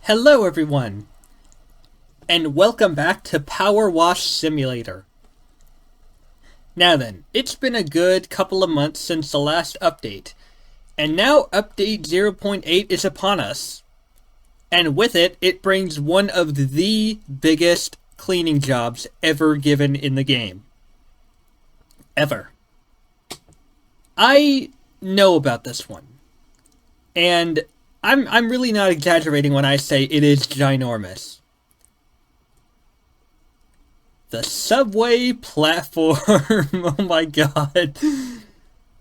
Hello everyone, and welcome back to PowerWash Simulator. Now then, it's been a good couple of months since the last update, and now update 0.8 is upon us. And with it, it brings one of the biggest cleaning jobs ever given in the game. Ever. I know about this one, and I'm really not exaggerating when I say it is ginormous. The subway platform. Oh my god.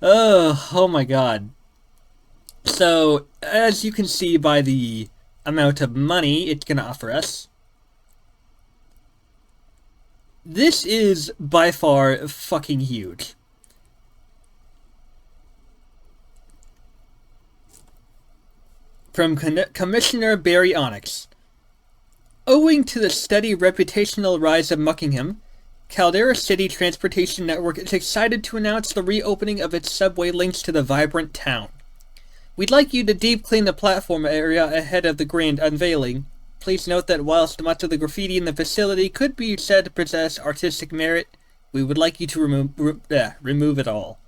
Oh my god. So, as you can see by the amount of money it's gonna offer us, this is by far fucking huge. From Commissioner Barry Onyx. Owing to the steady reputational rise of Muckingham, Caldera City Transportation Network is excited to announce the reopening of its subway links to the vibrant town. We'd like you to deep clean the platform area ahead of the grand unveiling. Please note that whilst much of the graffiti in the facility could be said to possess artistic merit, we would like you to remove it all.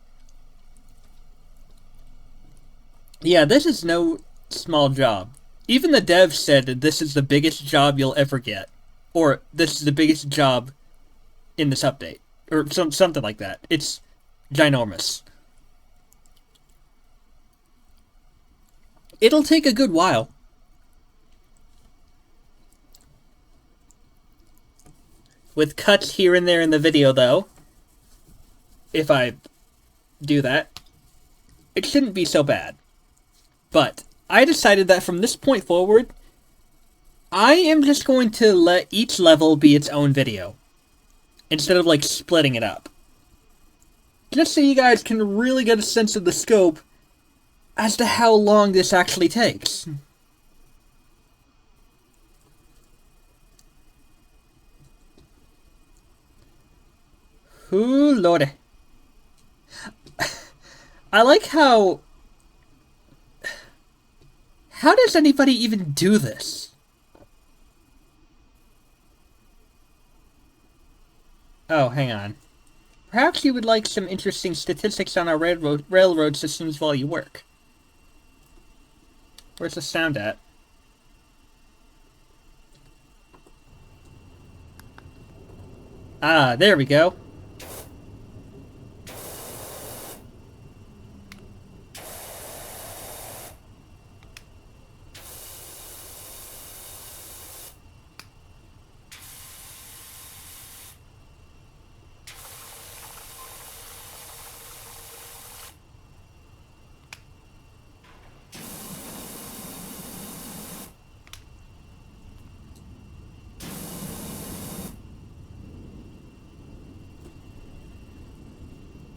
Yeah, this is no small job. Even the devs said that this is the biggest job you'll ever get. Or, this is the biggest job in this update. Or something like that. It's ginormous. It'll take a good while. With cuts here and there in the video, though, if I do that, it shouldn't be so bad. But I decided that from this point forward, I am just going to let each level be its own video, instead of like splitting it up. Just so you guys can really get a sense of the scope as to how long this actually takes. Ooh, lordy. I like how... How does anybody even do this? Oh, hang on. Perhaps you would like some interesting statistics on our railroad systems while you work. Where's the sound at? Ah, there we go.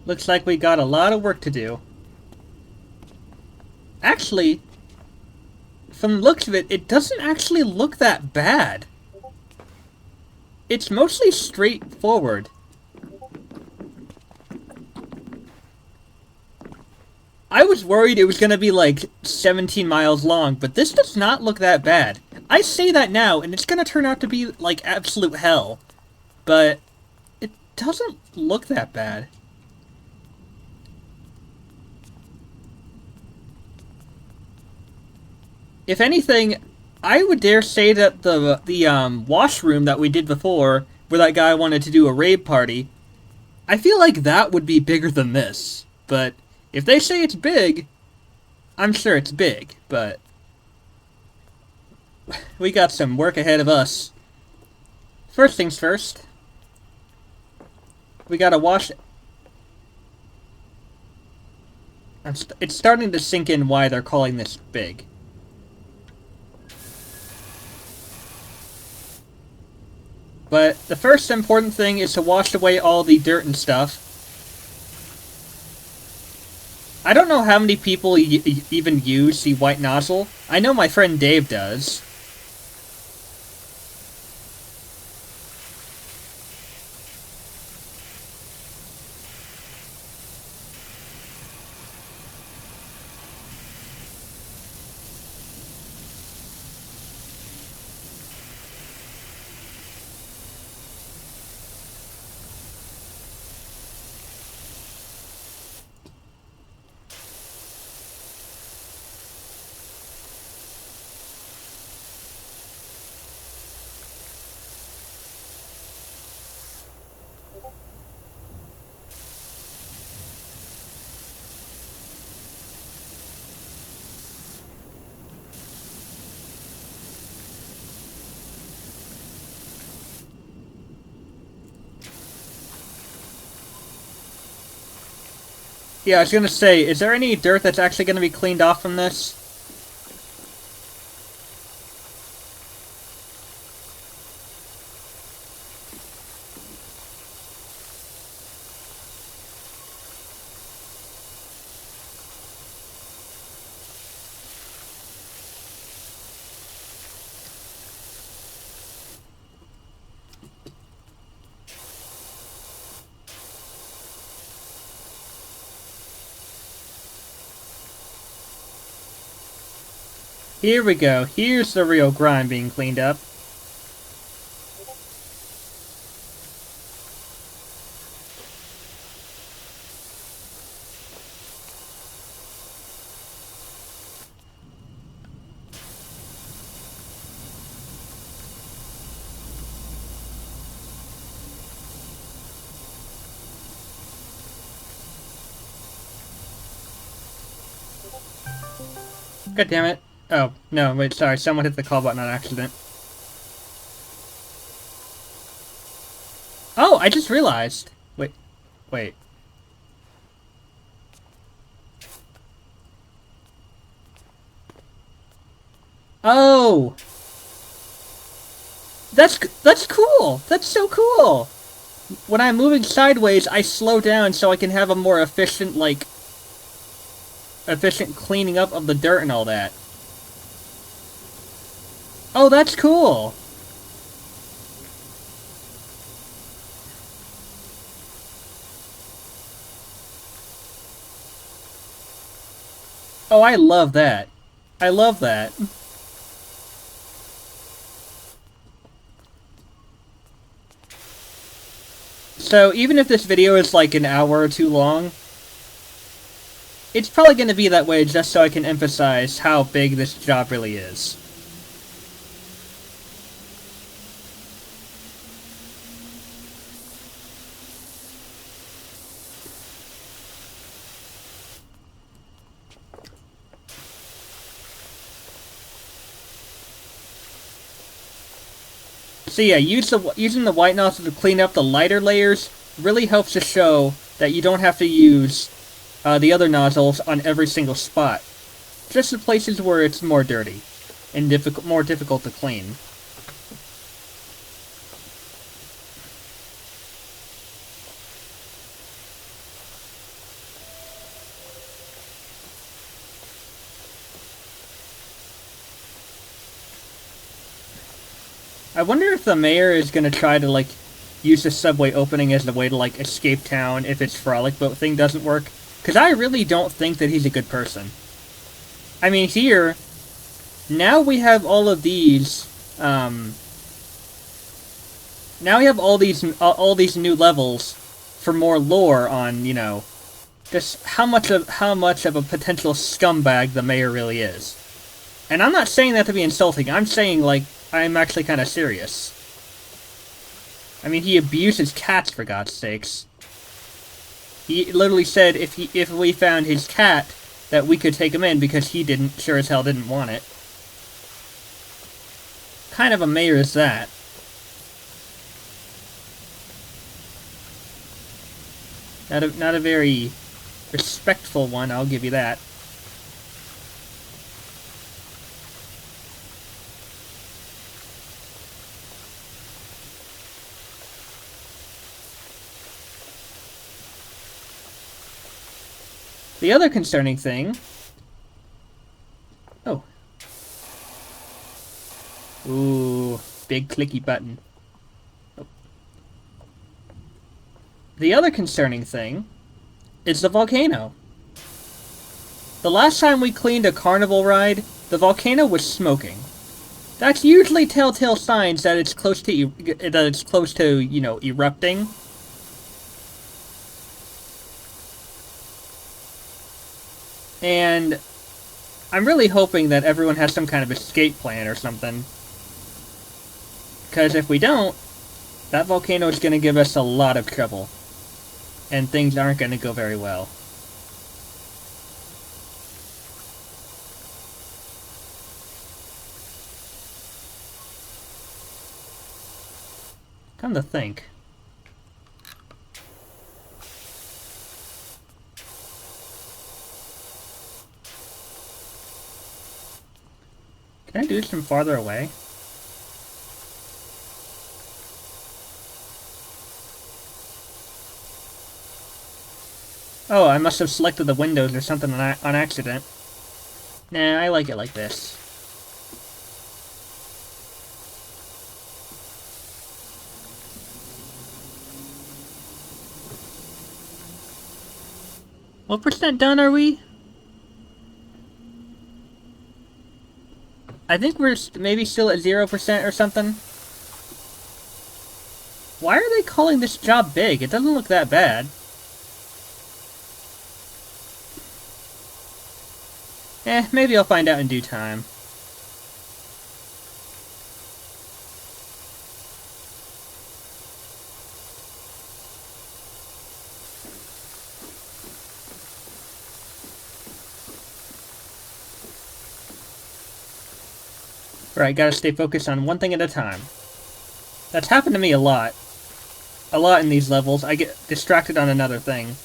Looks like we got a lot of work to do. Actually, from the looks of it, it doesn't actually look that bad. It's mostly straightforward. I was worried it was going to be like 17 miles long, but this does not look that bad. I say that now, and it's going to turn out to be like absolute hell. But it doesn't look that bad. If anything, I would dare say that the washroom that we did before, where that guy wanted to do a raid party, I feel like that would be bigger than this. But if they say it's big, I'm sure it's big, but we got some work ahead of us. First things first, we gotta wash... It's starting to sink in why they're calling this big. But the first important thing is to wash away all the dirt and stuff. I don't know how many people even use the white nozzle. I know my friend Dave does. Yeah, I was gonna say, is there any dirt that's actually gonna be cleaned off from this? Here we go. Here's the real grime being cleaned up. God damn it. Oh, no, wait, sorry. Someone hit the call button on accident. Oh, I just realized. Wait. Oh! That's cool! That's so cool! When I'm moving sideways, I slow down so I can have a more efficient, like, efficient cleaning up of the dirt and all that. Oh, that's cool! Oh, I love that. I love that. So, even if this video is like an hour or two long, it's probably going to be that way just so I can emphasize how big this job really is. So yeah, using the white nozzle to clean up the lighter layers really helps to show that you don't have to use the other nozzles on every single spot. Just the places where it's more dirty and more difficult to clean. I wonder if the mayor is gonna try to, like, use the subway opening as a way to, like, escape town if its frolic boat thing doesn't work. Because I really don't think that he's a good person. I mean, here, now we have all of these, now we have all these new levels for more lore on, you know, just how much of a potential scumbag the mayor really is. And I'm not saying that to be insulting. I'm saying, like, I'm actually kind of serious. I mean, he abuses cats, for God's sakes. He literally said if we found his cat, that we could take him in because he sure as hell didn't want it. Kind of a mayor is that? Not a very respectful one, I'll give you that. The other concerning thing... Oh. Ooh, big clicky button. Oh. The other concerning thing is the volcano. The last time we cleaned a carnival ride, the volcano was smoking. That's usually telltale signs that it's close to, you know, erupting. And I'm really hoping that everyone has some kind of escape plan or something. Because if we don't, that volcano is going to give us a lot of trouble. And things aren't going to go very well. Come to think. Can I do this from farther away? Oh, I must have selected the windows or something on accident. Nah, I like it like this. What percent done are we? I think we're maybe still at 0% or something. Why are they calling this job big? It doesn't look that bad. Maybe I'll find out in due time. Right, gotta stay focused on one thing at a time. That's happened to me a lot. A lot in these levels. I get distracted on another thing.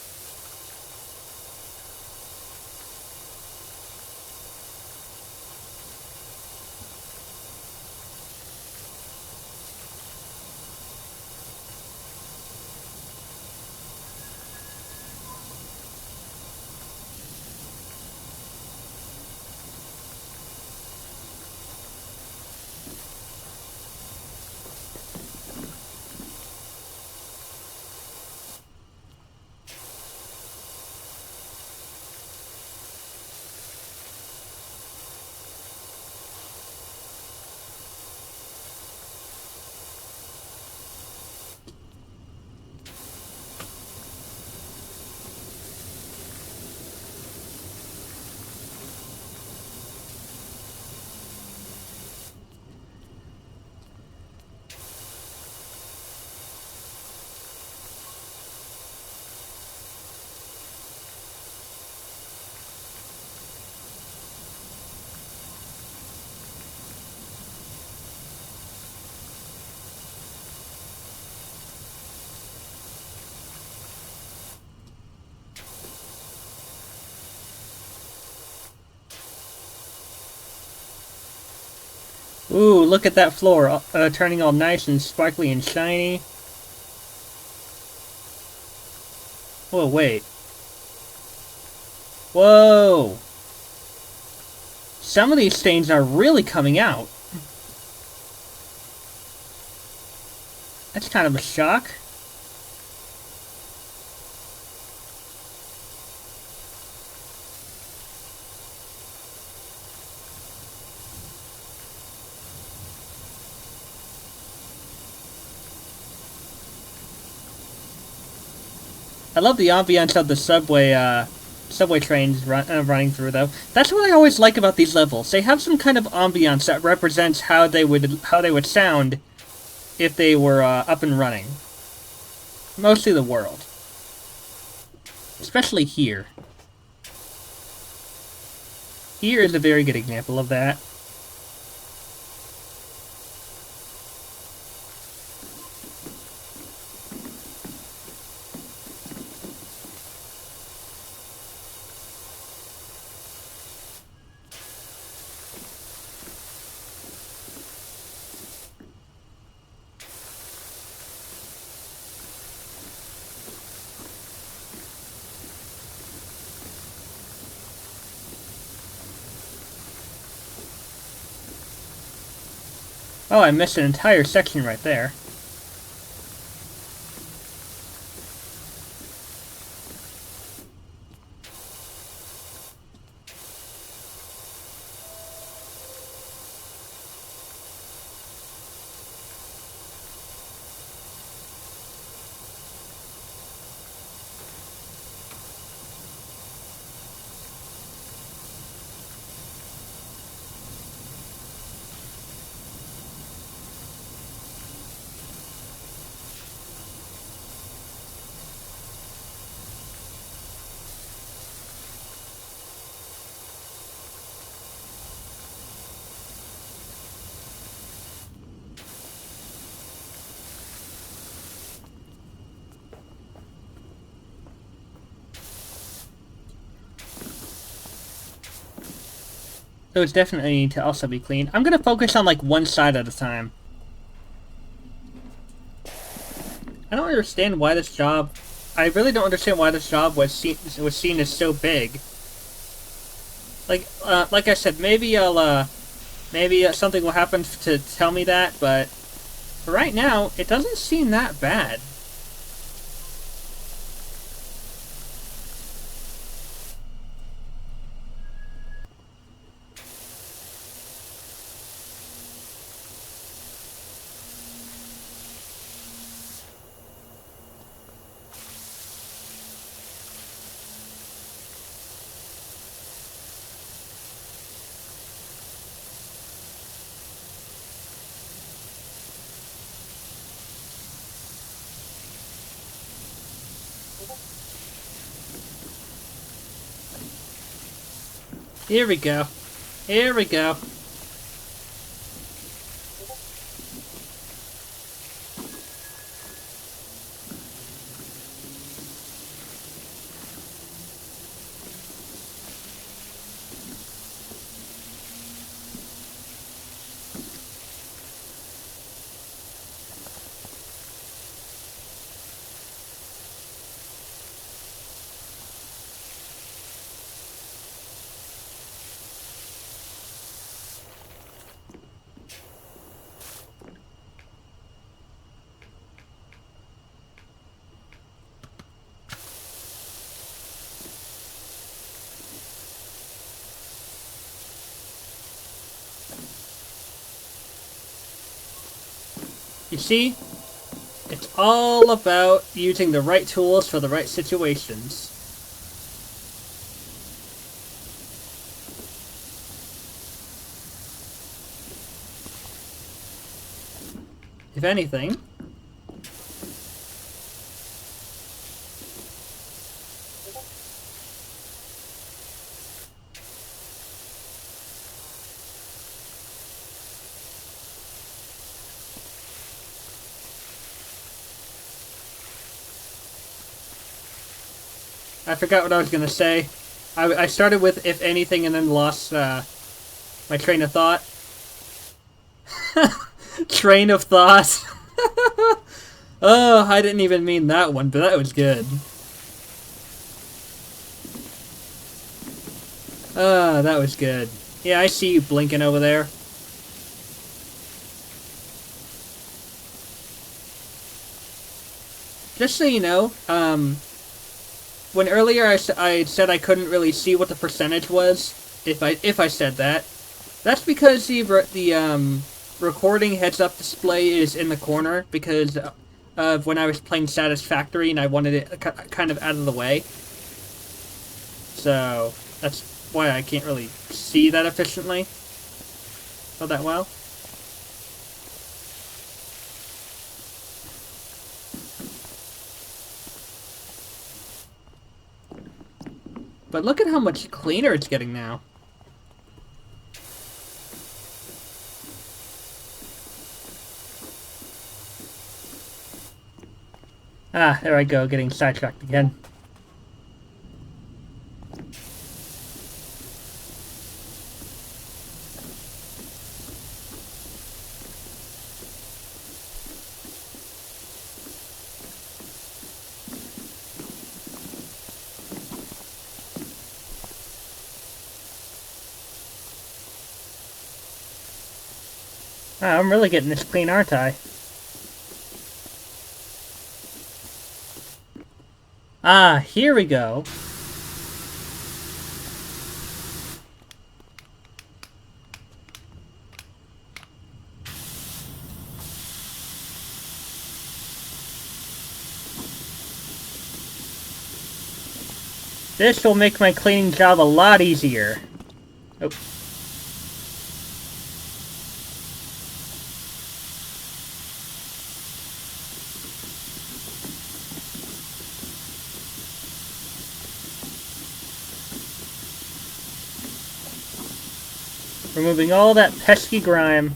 Ooh, look at that floor, turning all nice and sparkly and shiny. Whoa, wait. Whoa! Some of these stains are really coming out. That's kind of a shock. I love the ambiance of the subway trains running through, though. That's what I always like about these levels. They have some kind of ambiance that represents how they would sound if they were up and running. Mostly the world, especially here. Here is a very good example of that. Oh, I missed an entire section right there. those definitely need to also be cleaned. I'm gonna focus on like one side at a time. I don't understand why this job... I really don't understand why this job was seen as so big. Like I said, maybe maybe something will happen to tell me that, but for right now, it doesn't seem that bad. Here we go. Here we go. You see? It's all about using the right tools for the right situations. If anything... I forgot what I was gonna say. I started with if anything and then lost my train of thought. Train of thought. Oh, I didn't even mean that one, but that was good. Ah, that was good. Yeah, I see you blinking over there. Just so you know, when earlier I said I couldn't really see what the percentage was, if I said that, that's because the recording heads-up display is in the corner because of when I was playing Satisfactory and I wanted it kind of out of the way. So that's why I can't really see that efficiently, or that well. But look at how much cleaner it's getting now. Ah, there I go, getting sidetracked again. Ah, I'm really getting this clean, aren't I? Ah, here we go. This will make my cleaning job a lot easier. Oh. Removing all that pesky grime.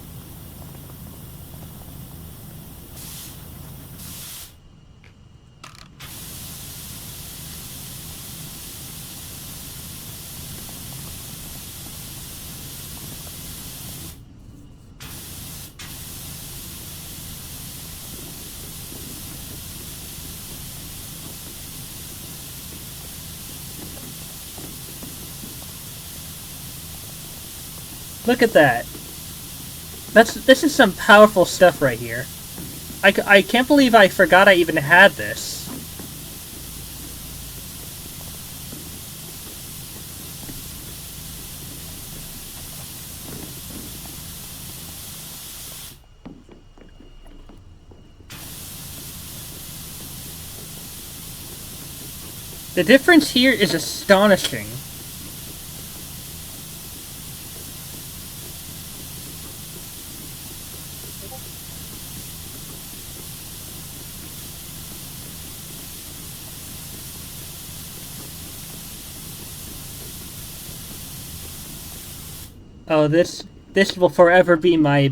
Look at that. This is some powerful stuff right here. I can't believe I forgot I even had this. The difference here is astonishing. Oh, this will forever be my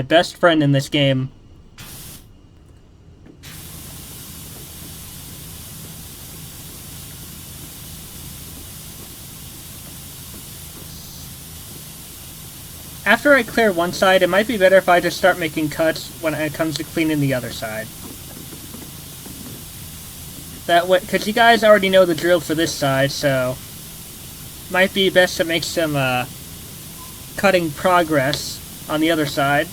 best friend in this game. After I clear one side, it might be better if I just start making cuts when it comes to cleaning the other side. That way, because you guys already know the drill for this side, so might be best to make some cutting progress on the other side.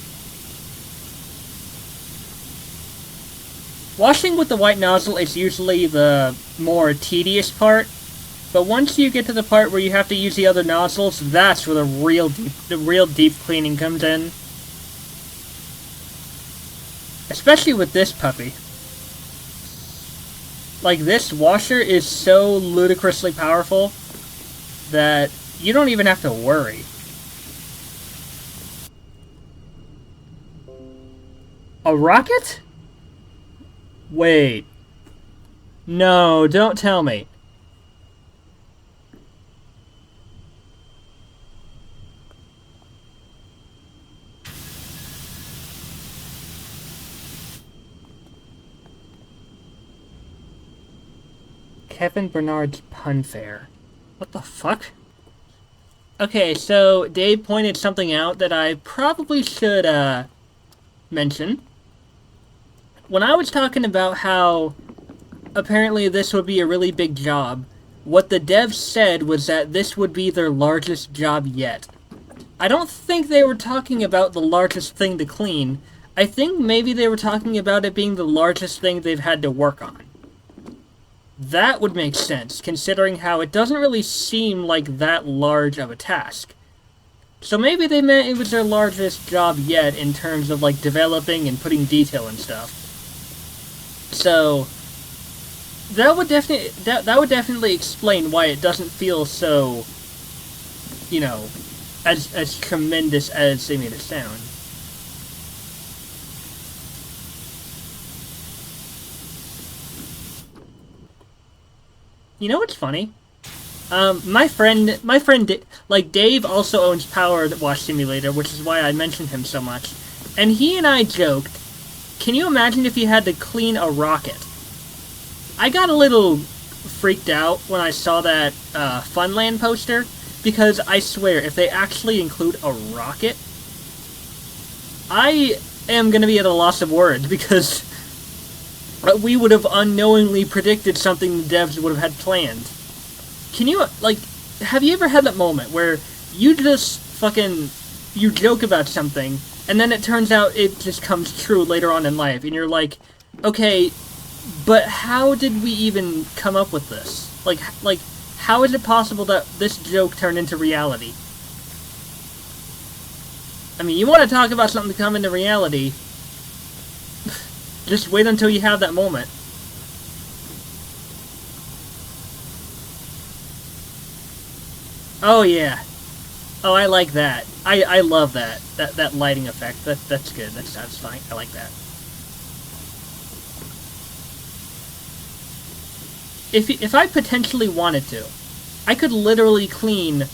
Washing with the white nozzle is usually the more tedious part, but once you get to the part where you have to use the other nozzles, that's where the real deep cleaning comes in. Especially with this puppy. Like, this washer is so ludicrously powerful that you don't even have to worry. A rocket? Wait. No, don't tell me. Kevin Bernard's Pun Fair. What the fuck? Okay, so Dave pointed something out that I probably should, mention. When I was talking about how apparently this would be a really big job, what the devs said was that this would be their largest job yet. I don't think they were talking about the largest thing to clean. I think maybe they were talking about it being the largest thing they've had to work on. That would make sense, considering how it doesn't really seem like that large of a task. So maybe they meant it was their largest job yet in terms of, like, developing and putting detail and stuff. So that would definitely explain why it doesn't feel so, you know, as tremendous as they made it sound. You know what's funny? My friend, like, Dave also owns PowerWash Simulator, which is why I mentioned him so much. And he and I joked, can you imagine if you had to clean a rocket? I got a little freaked out when I saw that Funland poster, because I swear, if they actually include a rocket, I am going to be at a loss of words, because we would have unknowingly predicted something the devs would have had planned. Can you, like, have you ever had that moment where you just you joke about something, and then it turns out it just comes true later on in life, and you're like, okay, but how did we even come up with this? Like, how is it possible that this joke turned into reality? I mean, you want to talk about something to come into reality, just wait until you have that moment. Oh yeah. Oh, I like that. I love that. That lighting effect. That's good. That's satisfying. I like that. If I potentially wanted to, I could literally clean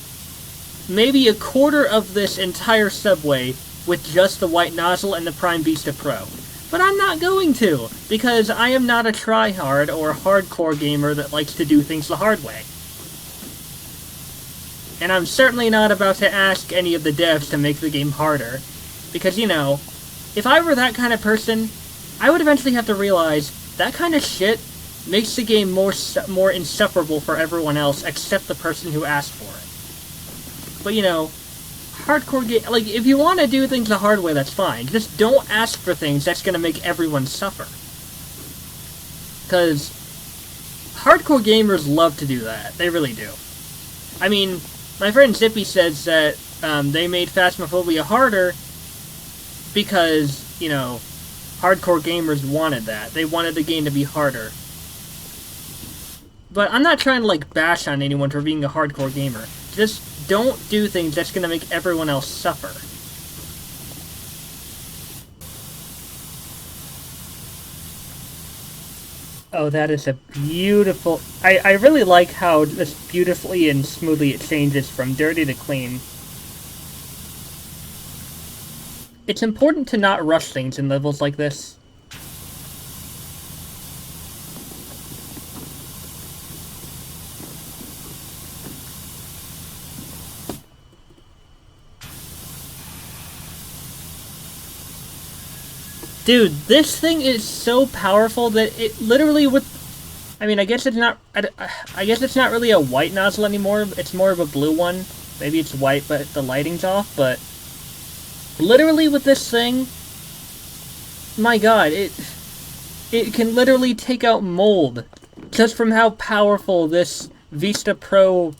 maybe a quarter of this entire subway with just the white nozzle and the Prime Vista Pro. But I'm not going to, because I am not a tryhard or hardcore gamer that likes to do things the hard way. And I'm certainly not about to ask any of the devs to make the game harder, because, you know, if I were that kind of person, I would eventually have to realize that kind of shit makes the game more insufferable for everyone else except the person who asked for it. But, you know, hardcore game. Like, if you want to do things the hard way, that's fine. Just don't ask for things that's going to make everyone suffer. Because hardcore gamers love to do that. They really do. I mean, my friend Zippy says that they made Phasmophobia harder because, you know, hardcore gamers wanted that. They wanted the game to be harder. But I'm not trying to, like, bash on anyone for being a hardcore gamer. Just don't do things that's going to make everyone else suffer. Oh, that is a beautiful... I really like how just beautifully and smoothly it changes from dirty to clean. It's important to not rush things in levels like this. Dude, this thing is so powerful that it literally would... I mean, I guess it's not... I guess it's not really a white nozzle anymore. It's more of a blue one. Maybe it's white, but the lighting's off, but... Literally with this thing... My god, it can literally take out mold. Just from how powerful this Vista Pro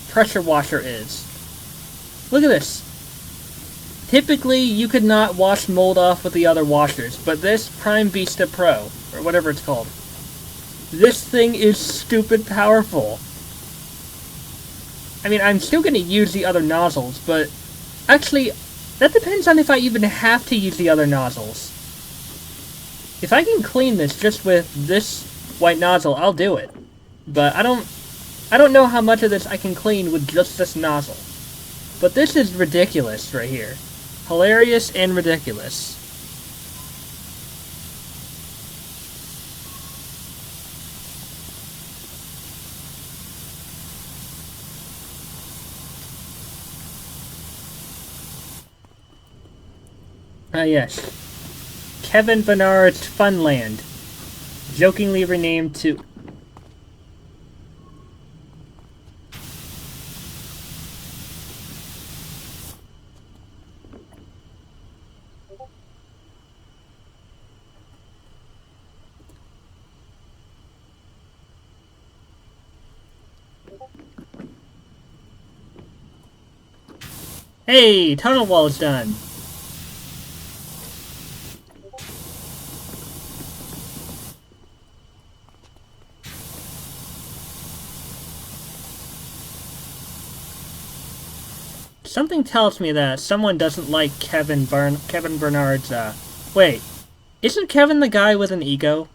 pressure washer is. Look at this. Typically, you could not wash mold off with the other washers, but this Prime Vista Pro, or whatever it's called, this thing is stupid powerful. I mean, I'm still going to use the other nozzles, but actually, that depends on if I even have to use the other nozzles. If I can clean this just with this white nozzle, I'll do it. But I don't know how much of this I can clean with just this nozzle. But this is ridiculous right here. Hilarious and ridiculous. Ah, yes. Kevin Bernard's Funland. Jokingly renamed to... Hey, tunnel wall's done. Something tells me that someone doesn't like Kevin Bernard's, Wait, isn't Kevin the guy with an ego?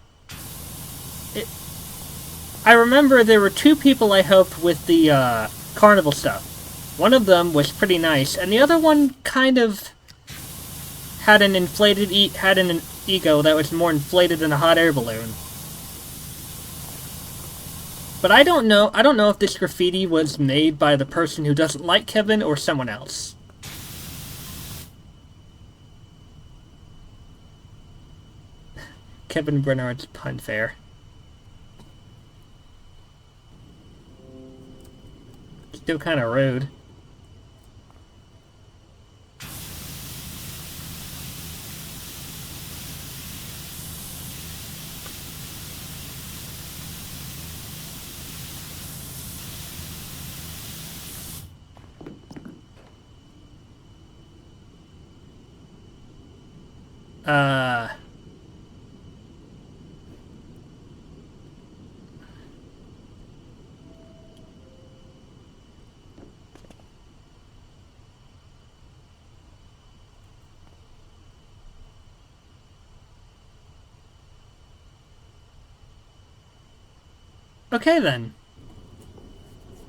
I remember there were two people I helped with the, carnival stuff. One of them was pretty nice, and the other one kind of had an ego that was more inflated than a hot air balloon. But I don't know if this graffiti was made by the person who doesn't like Kevin or someone else. Kevin Bernard's Pun Fair. Still kind of rude. Okay then.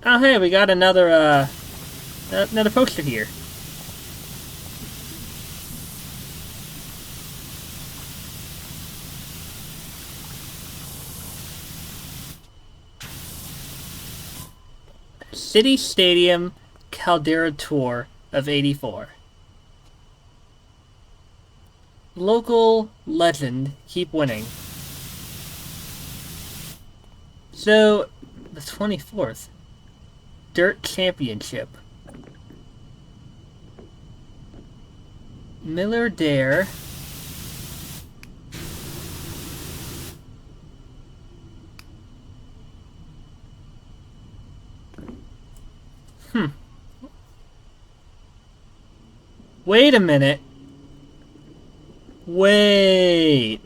Oh hey, we got another poster here. City Stadium Caldera Tour of '84. Local legend, keep winning. So, the 24th. Dirt Championship. Miller Dare. Wait a minute. Wait.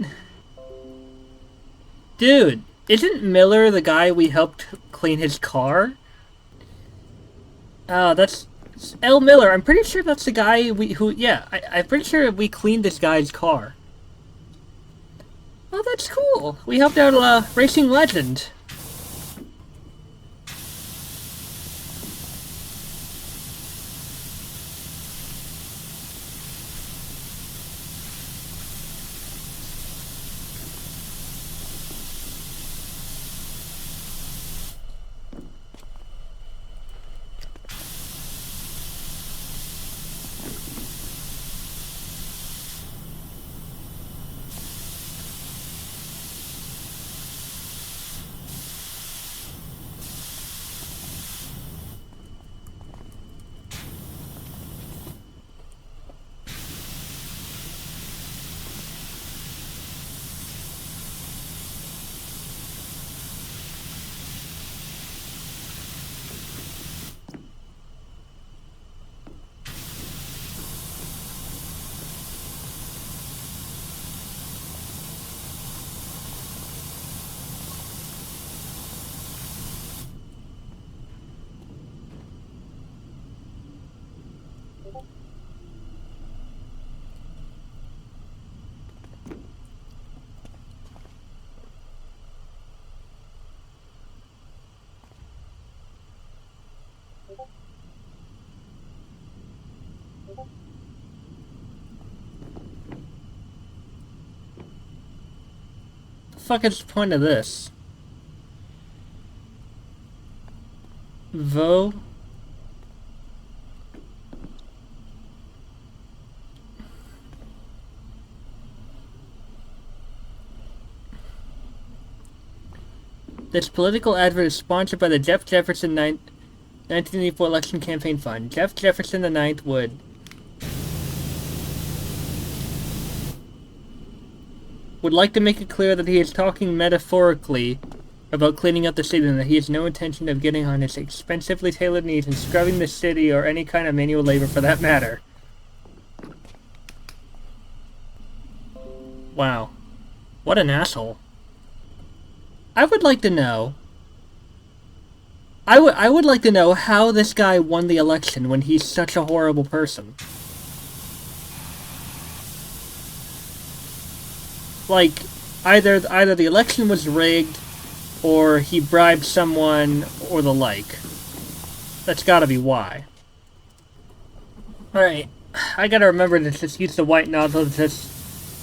Dude, isn't Miller the guy we helped clean his car? Oh, that's L. Miller. I'm pretty sure that's the guy I'm pretty sure we cleaned this guy's car. Oh, that's cool. We helped out a racing legend. The fuck is the point of this? Vo? This political advert is sponsored by the Jeff Jefferson 1984 Election Campaign Fund. Jeff Jefferson IX would like to make it clear that he is talking metaphorically about cleaning up the city and that he has no intention of getting on his expensively tailored knees and scrubbing the city or any kind of manual labor for that matter. Wow. What an asshole. I would like to know... I would like to know how this guy won the election when he's such a horrible person. Like, either the election was rigged, or he bribed someone, or the like. That's gotta be why. Alright, I gotta remember to just use the white nozzle to just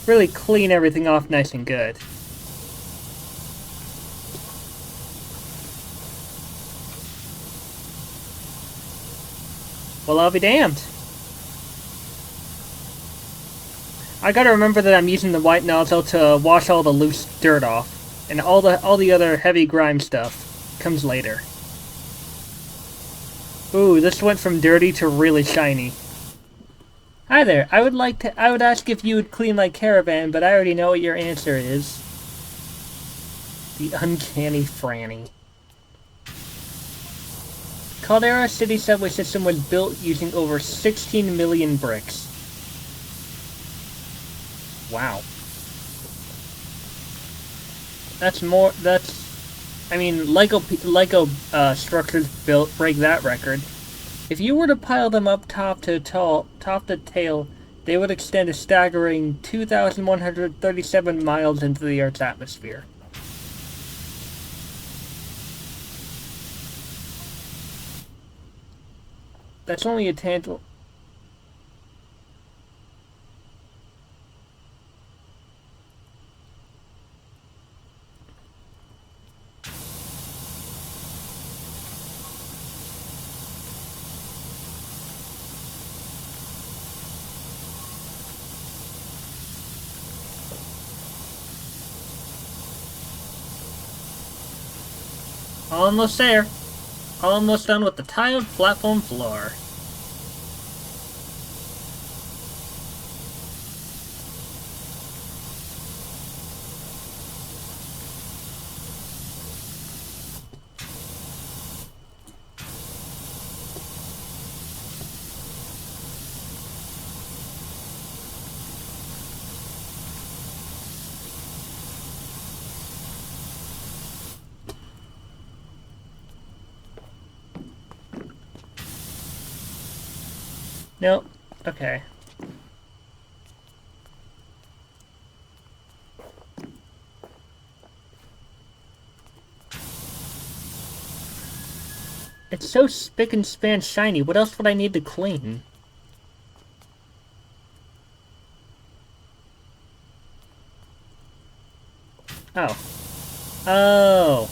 really clean everything off nice and good. Well, I'll be damned. I gotta remember that I'm using the white nozzle to wash all the loose dirt off, and all the other heavy grime stuff comes later. Ooh, this went from dirty to really shiny. Hi there. I would ask if you would clean my caravan, but I already know what your answer is. The uncanny Franny. Caldera City subway system was built using over 16 million bricks. Wow. I mean, Lego structures built break that record. If you were to pile them up top to tail, they would extend a staggering 2,137 miles into the Earth's atmosphere. That's only a tangible... Almost there. Almost done with the tiled platform floor. Nope. Okay. It's so spick and span shiny. What else would I need to clean? Oh. Oh.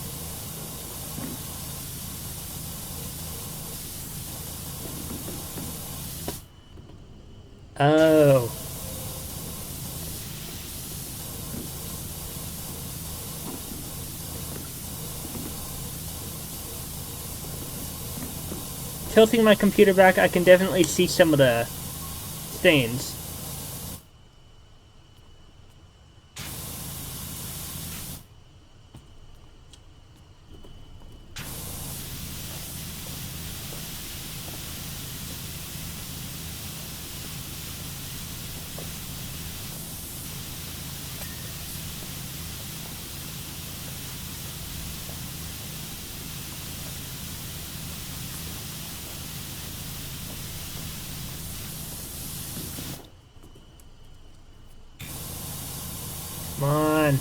Oh. Tilting my computer back, I can definitely see some of the stains. Come on.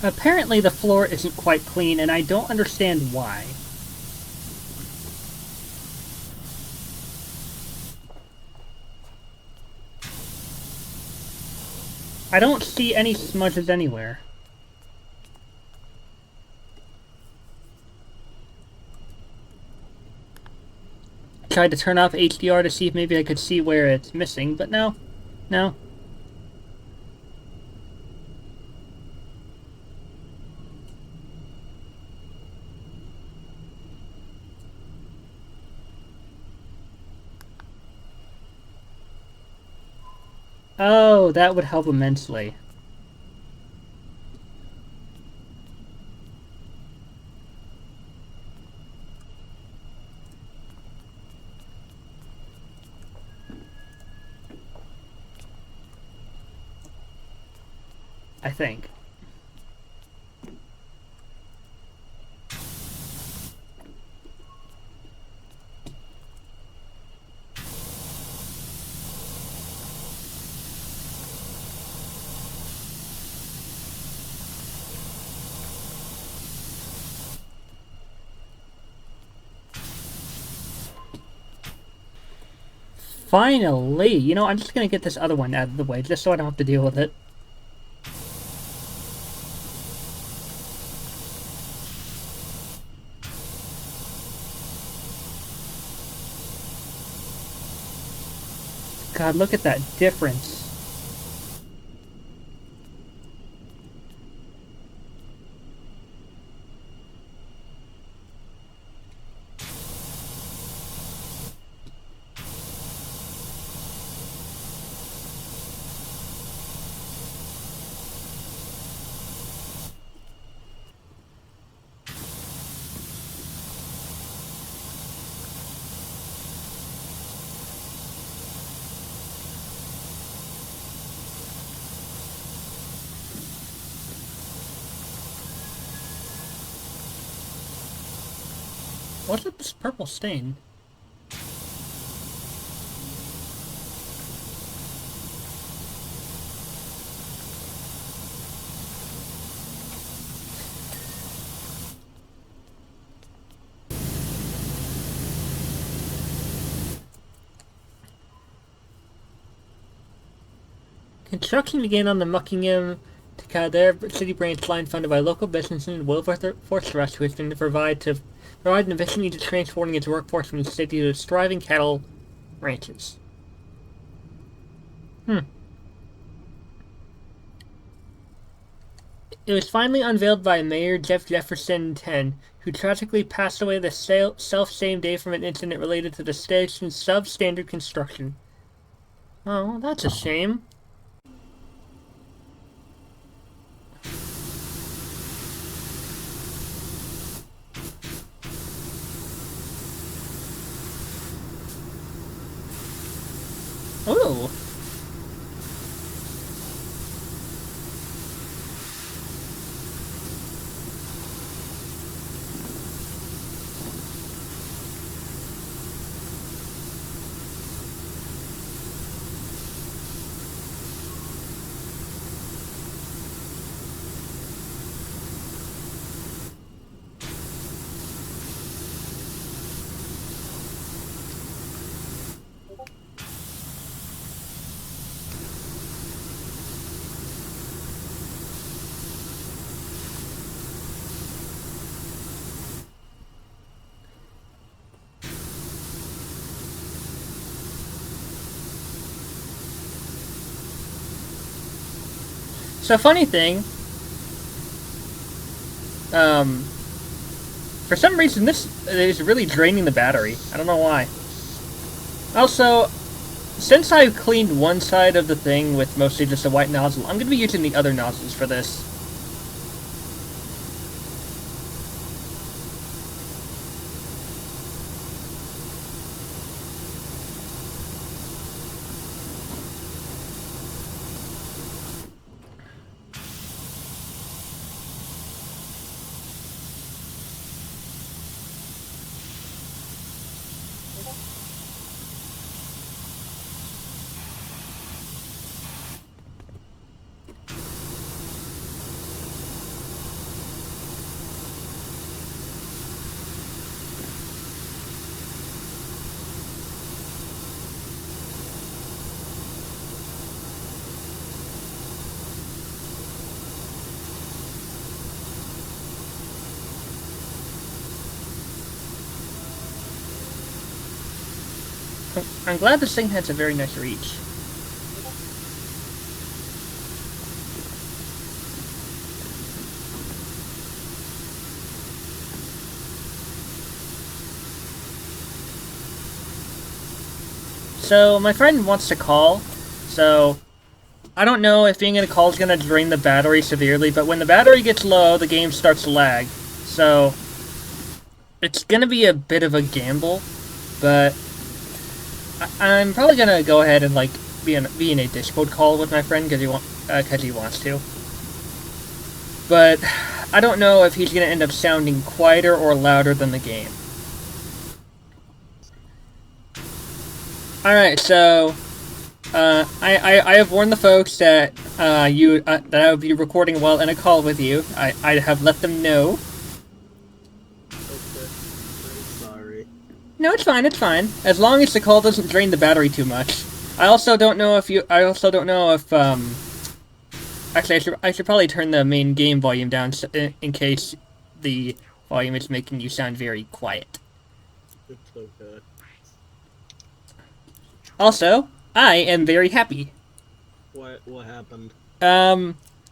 Apparently the floor isn't quite clean, and I don't understand why. I don't see any smudges anywhere. Tried to turn off HDR to see if maybe I could see where it's missing, but no. No. Oh, that would help immensely. I think. Finally! You know, I'm just gonna get this other one out of the way, just so I don't have to deal with it. God, look at that difference. What's with this purple stain? Construction began on the Muckingham to Kildare City branch line funded by local businessman and Wilberforce Rush, who has been to provide an efficient means of transporting its workforce from the city to its thriving cattle ranches. It was finally unveiled by Mayor Jeff Jefferson Ten, who tragically passed away the self-same day from an incident related to the station's substandard construction. Oh, that's a shame. Oh. So funny thing, for some reason this is really draining the battery. I don't know why. Also, since I've cleaned one side of the thing with mostly just a white nozzle, I'm going to be using the other nozzles for this. I'm glad this thing has a very nice reach. So, my friend wants to call, so I don't know if being in a call is going to drain the battery severely, but when the battery gets low, the game starts to lag. So, it's going to be a bit of a gamble, but I'm probably going to go ahead and, like, be in a Discord call with my friend because he wants to. But I don't know if he's going to end up sounding quieter or louder than the game. Alright, so I have warned the folks that that I will be recording while in a call with you. I have let them know. Okay. I'm sorry. No, it's fine, it's fine. As long as the call doesn't drain the battery too much. I also don't know if actually I should probably turn the main game volume down in case the volume is making you sound very quiet. It's okay. Also, I am very happy. What happened?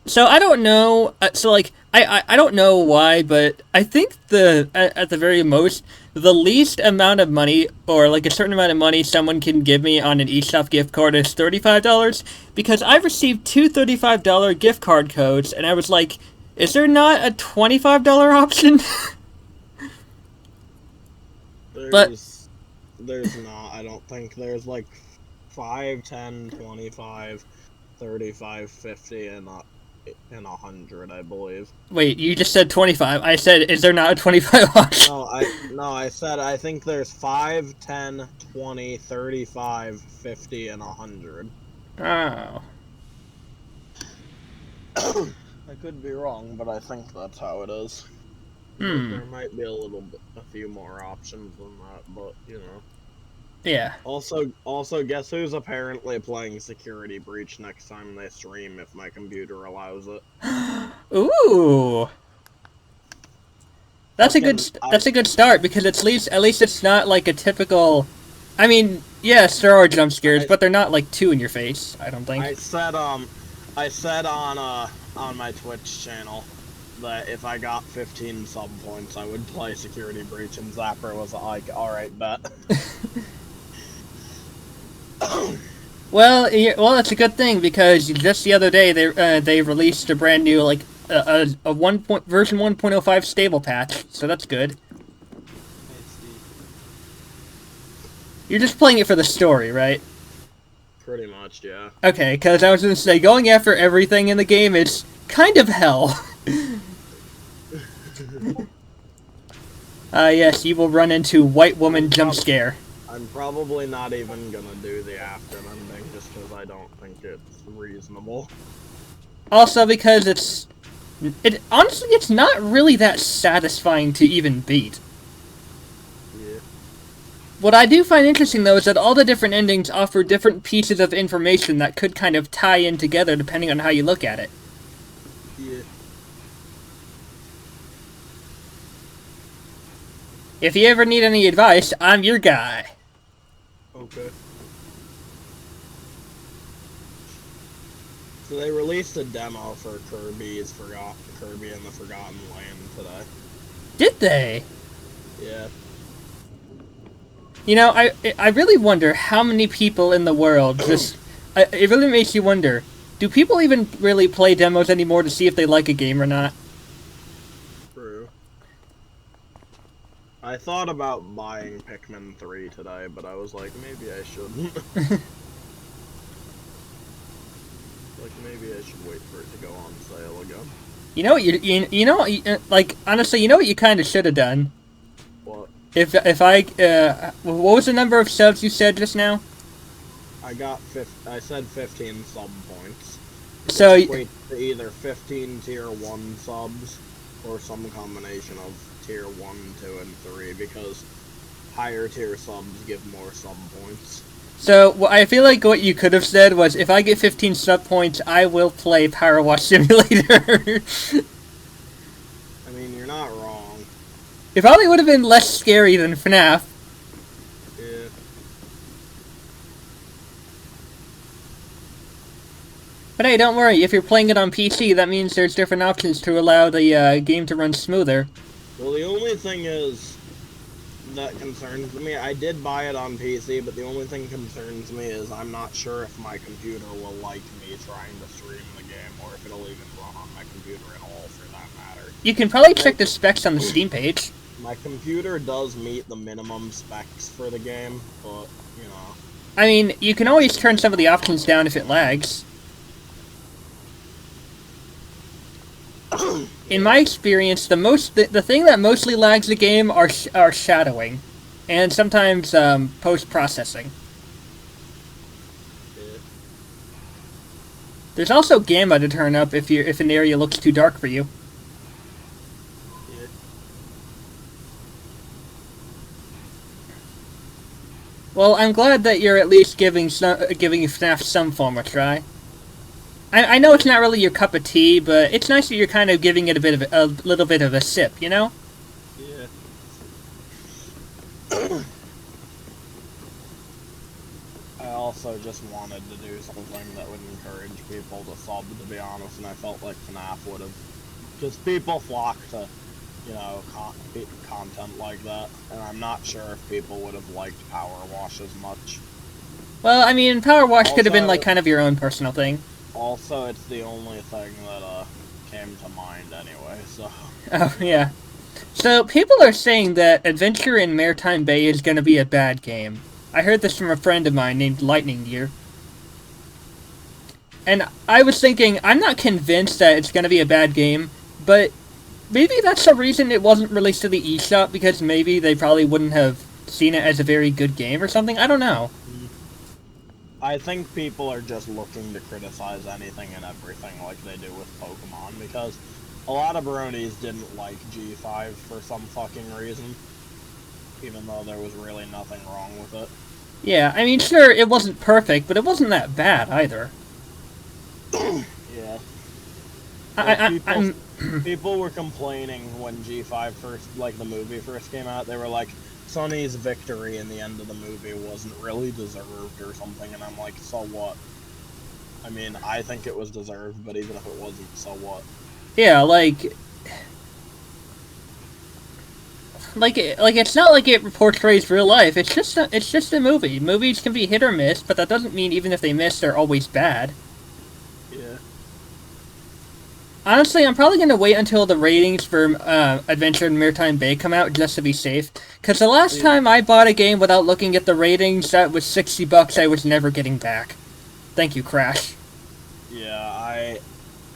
So I don't know, I don't know why, but I think at the very most, the least amount of money, or like a certain amount of money someone can give me on an eShop gift card is $35, because I've received two $35 gift card codes, and I was like, is there not a $25 option? There's not, I don't think. There's like 5, 10, 25, 35, 50, and 100, I believe. Wait, you just said 25. I said, is there not a 25 option? I said I think there's 5, 10, 20, 35, 50, and 100. Oh. I could be wrong, but I think that's how it is. There might be a few more options than that, but you know. Yeah. Also, guess who's apparently playing Security Breach next time they stream if my computer allows it? Ooh. That's a good start, because at least it's not like a typical. I mean, yes, there are jump scares, but they're not like too in your face. I don't think. I said on my Twitch channel that if I got 15 sub points, I would play Security Breach, and Zapper was like, "Alright, bet." Well, it's a good thing because just the other day they released a brand new like version 1.05 stable patch, so that's good. You're just playing it for the story, right? Pretty much, yeah. Okay, because I was going to say, going after everything in the game is kind of hell. Yes, you will run into white woman jump scare. I'm probably not even gonna do the after ending just because I don't think it's reasonable. Also, because honestly, it's not really that satisfying to even beat. Yeah. What I do find interesting, though, is that all the different endings offer different pieces of information that could kind of tie in together depending on how you look at it. Yeah. If you ever need any advice, I'm your guy. Okay. So they released a demo for Kirby and the Forgotten Land today. Did they? Yeah. You know, I really wonder how many people in the world just... it really makes you wonder, do people even really play demos anymore to see if they like a game or not? True. I thought about buying Pikmin 3 today, but I was like, maybe I shouldn't. Like, maybe I should wait for it to go on sale again. You know what you know what like, honestly, you know what you kind of should have done? What? If I what was the number of subs you said just now? I said 15 sub points. So Equate to either 15 tier 1 subs or some combination of tier 1, 2, and 3, because higher tier subs give more sub points. So I feel like what you could have said was, if I get 15 sub points, I will play PowerWash Simulator. I mean, you're not wrong. It probably would have been less scary than FNAF. Yeah. But hey, don't worry, if you're playing it on PC, that means there's different options to allow the game to run smoother. Well, the only thing that concerns me, I did buy it on PC, but the only thing concerns me is I'm not sure if my computer will like me trying to stream the game, or if it'll even run on my computer at all, for that matter. You can probably check the specs on the Steam page. My computer does meet the minimum specs for the game, but, you know. I mean, you can always turn some of the options down if it lags. In my experience, the thing that mostly lags the game are shadowing, and sometimes post-processing. Yeah. There's also gamma to turn up if an area looks too dark for you. Yeah. Well, I'm glad that you're at least giving FNAF some form of try. I know it's not really your cup of tea, but it's nice that you're kind of giving it a little bit of a sip, you know? Yeah. I also just wanted to do something that would encourage people to sub, to be honest, and I felt like FNAF would have. Because people flock to, you know, content like that, and I'm not sure if people would have liked PowerWash as much. Well, I mean, PowerWash could have been like kind of your own personal thing. Also, it's the only thing that came to mind anyway, so... Oh, yeah. So, people are saying that Adventure in Maritime Bay is going to be a bad game. I heard this from a friend of mine named Lightning Gear. And I was thinking, I'm not convinced that it's going to be a bad game, but maybe that's the reason it wasn't released to the eShop, because maybe they probably wouldn't have seen it as a very good game or something. I don't know. I think people are just looking to criticize anything and everything like they do with Pokemon, because a lot of bronies didn't like G5 for some fucking reason, even though there was really nothing wrong with it. Yeah, I mean, sure, it wasn't perfect, but it wasn't that bad either. Yeah. I'm People were complaining when G5 first, like, the movie first came out. They were like, Sonny's victory in the end of the movie wasn't really deserved or something, and I'm like, so what? I mean, I think it was deserved, but even if it wasn't, so what? Yeah, like it's not like it portrays real life. It's just a movie. Movies can be hit or miss, but that doesn't mean even if they miss, they're always bad. Yeah. Honestly, I'm probably gonna wait until the ratings for Adventure in Maritime Bay come out just to be safe. Cause the last time I bought a game without looking at the ratings, that was $60 I was never getting back. Thank you, Crash. Yeah,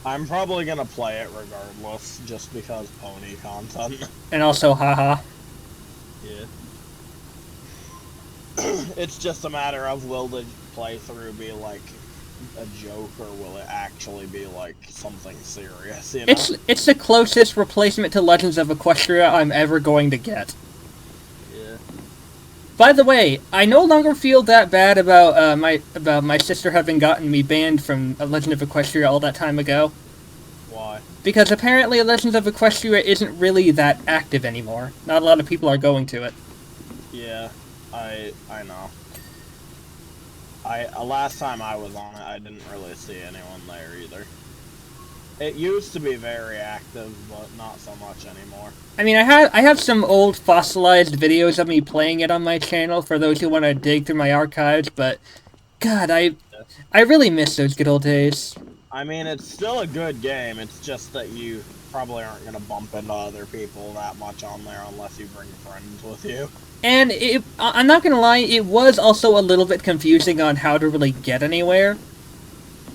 I'm probably gonna play it regardless, just because pony content. And also, haha. Yeah. It's just a matter of will the playthrough be like a joke or will it actually be like something serious, you know? It's the closest replacement to Legends of Equestria I'm ever going to get. Yeah. By the way, I no longer feel that bad about my sister having gotten me banned from Legend of Equestria all that time ago. Why? Because apparently Legends of Equestria isn't really that active anymore. Not a lot of people are going to it. Yeah, I know. Last time I was on it, I didn't really see anyone there either. It used to be very active, but not so much anymore. I mean, I have some old fossilized videos of me playing it on my channel for those who want to dig through my archives, but God, I really miss those good old days. I mean, it's still a good game, it's just that you probably aren't going to bump into other people that much on there unless you bring friends with you. And I'm not gonna lie, it was also a little bit confusing on how to really get anywhere.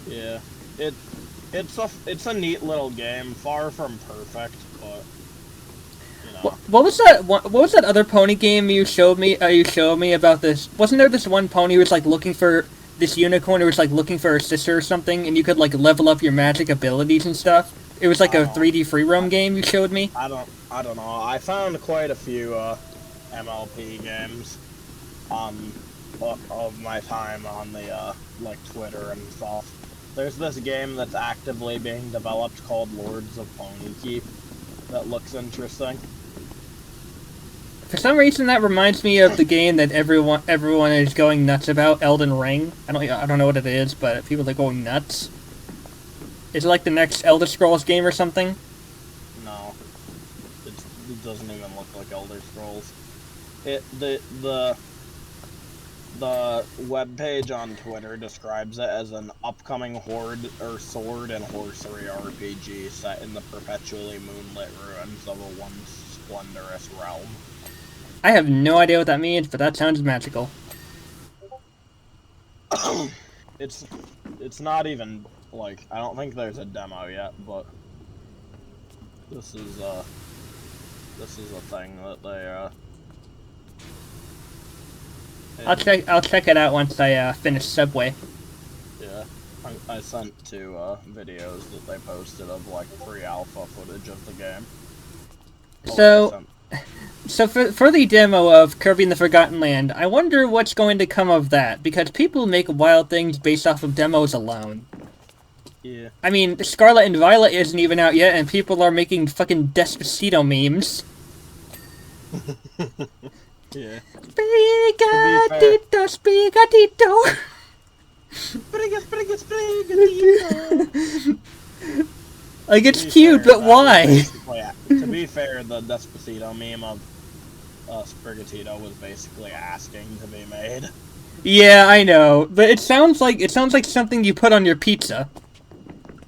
Yeah, it's a neat little game, far from perfect, but you know. What was that other pony game you showed me? You showed me about this. Wasn't there this one pony who was like looking for this unicorn who was like looking for her sister or something, and you could like level up your magic abilities and stuff? It was like a 3D free roam game you showed me. I don't know. I found quite a few MLP games of my time on the like Twitter and stuff. There's this game that's actively being developed called Lords of Pony Keep that looks interesting. For some reason, that reminds me of the game that everyone is going nuts about, Elden Ring. I don't know what it is, but people are going nuts. Is it like the next Elder Scrolls game or something? No, it doesn't even look like Elder Scrolls. The webpage on Twitter describes it as an upcoming horde or sword and sorcery RPG set in the perpetually moonlit ruins of a once splendorous realm. I have no idea what that means, but that sounds magical. It's not even like, I don't think there's a demo yet, but this is a thing that they I'll check it out once I finish Subway. Yeah, I sent two videos that they posted of like free alpha footage of the game. So for the demo of Kirby and the Forgotten Land, I wonder what's going to come of that, because people make wild things based off of demos alone. Yeah. I mean, Scarlet and Violet isn't even out yet, and people are making fucking Despacito memes. Yeah. Spigatito, spigatito. Spigatito. Like, it's cute, but why? To be fair, the Despacito meme of Sprigatito was basically asking to be made. Yeah, I know, but it sounds like something you put on your pizza.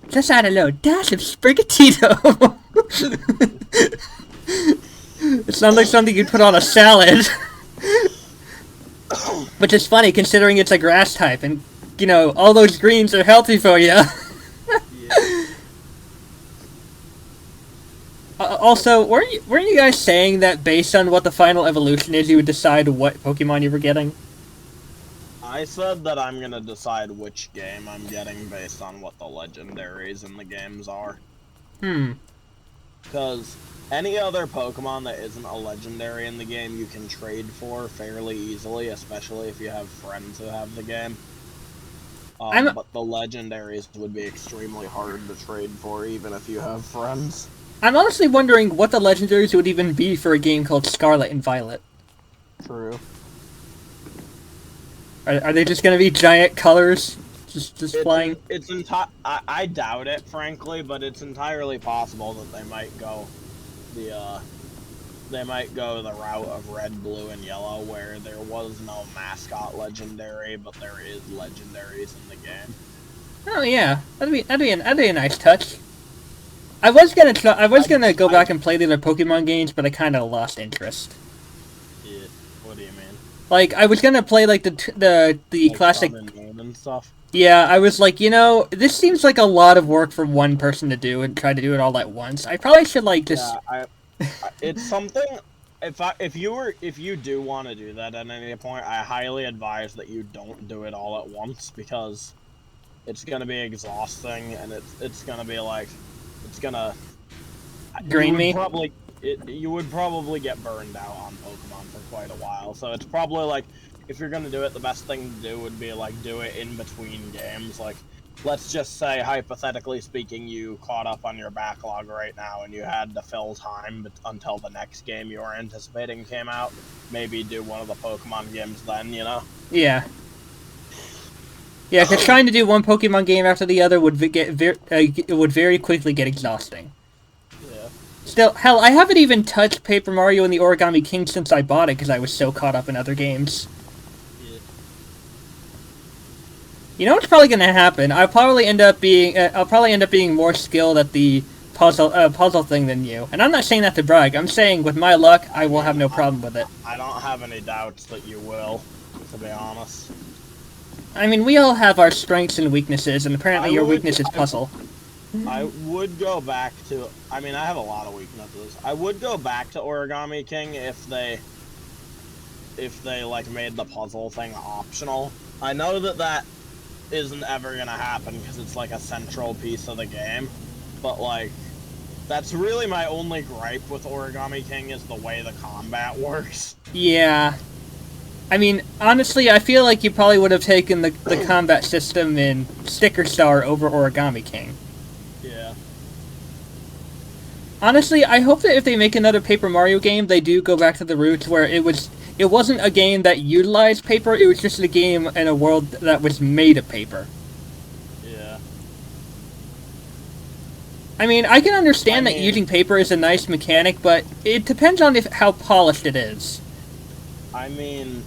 Just add a little dash of Sprigatito. It sounds like something you'd put on a salad. Which is funny, considering it's a grass type, and, you know, all those greens are healthy for you. Yeah. Also, weren't you guys saying that based on what the final evolution is, you would decide what Pokemon you were getting? I said that I'm gonna decide which game I'm getting based on what the legendaries in the games are. Because any other Pokemon that isn't a legendary in the game you can trade for fairly easily, especially if you have friends who have the game. But the legendaries would be extremely hard to trade for even if you have friends. I'm honestly wondering what the legendaries would even be for a game called Scarlet and Violet. True. Are they just gonna be giant colors? Just flying. I doubt it, frankly, but it's entirely possible that they might go the route of red, blue, and yellow, where there was no mascot legendary, but there is legendaries in the game. Oh yeah, that'd be a nice touch. I was gonna go back and play the other Pokemon games, but I kind of lost interest. Yeah. What do you mean? Like, I was gonna play like the Like classic. Sun and Moon and stuff. Yeah, I was like, this seems like a lot of work for one person to do and try to do it all at once. I probably should like just. Yeah, it's something. If you do want to do that at any point, I highly advise that you don't do it all at once, because it's gonna be exhausting, and it's gonna be like, it's gonna Drain me. You would probably get burned out on Pokemon for quite a while. So it's probably like, if you're gonna do it, the best thing to do would be like do it in between games. Like, let's just say, hypothetically speaking, you caught up on your backlog right now and you had to fill time until the next game you were anticipating came out. Maybe do one of the Pokemon games then, you know? Yeah. Yeah, because trying to do one Pokemon game after the other would it would very quickly get exhausting. Yeah. Still, hell, I haven't even touched Paper Mario and the Origami King since I bought it because I was so caught up in other games. Yeah. You know what's probably going to happen? I'll probably end up being more skilled at the puzzle thing than you. And I'm not saying that to brag. I'm saying with my luck, I will have no problem with it. I don't have any doubts that you will, to be honest. I mean, we all have our strengths and weaknesses, and apparently your weakness is puzzle. I would go back to... I mean, I have a lot of weaknesses. I would go back to Origami King if they like, made the puzzle thing optional. I know that isn't ever gonna happen, because it's, like, a central piece of the game. But, like, that's really my only gripe with Origami King, is the way the combat works. Yeah. I mean, honestly, I feel like you probably would have taken the combat system in Sticker Star over Origami King. Yeah. Honestly, I hope that if they make another Paper Mario game, they do go back to the roots where it wasn't a game that utilized paper, it was just a game in a world that was made of paper. Yeah. I mean, I can understand that using paper is a nice mechanic, but it depends on how polished it is. I mean,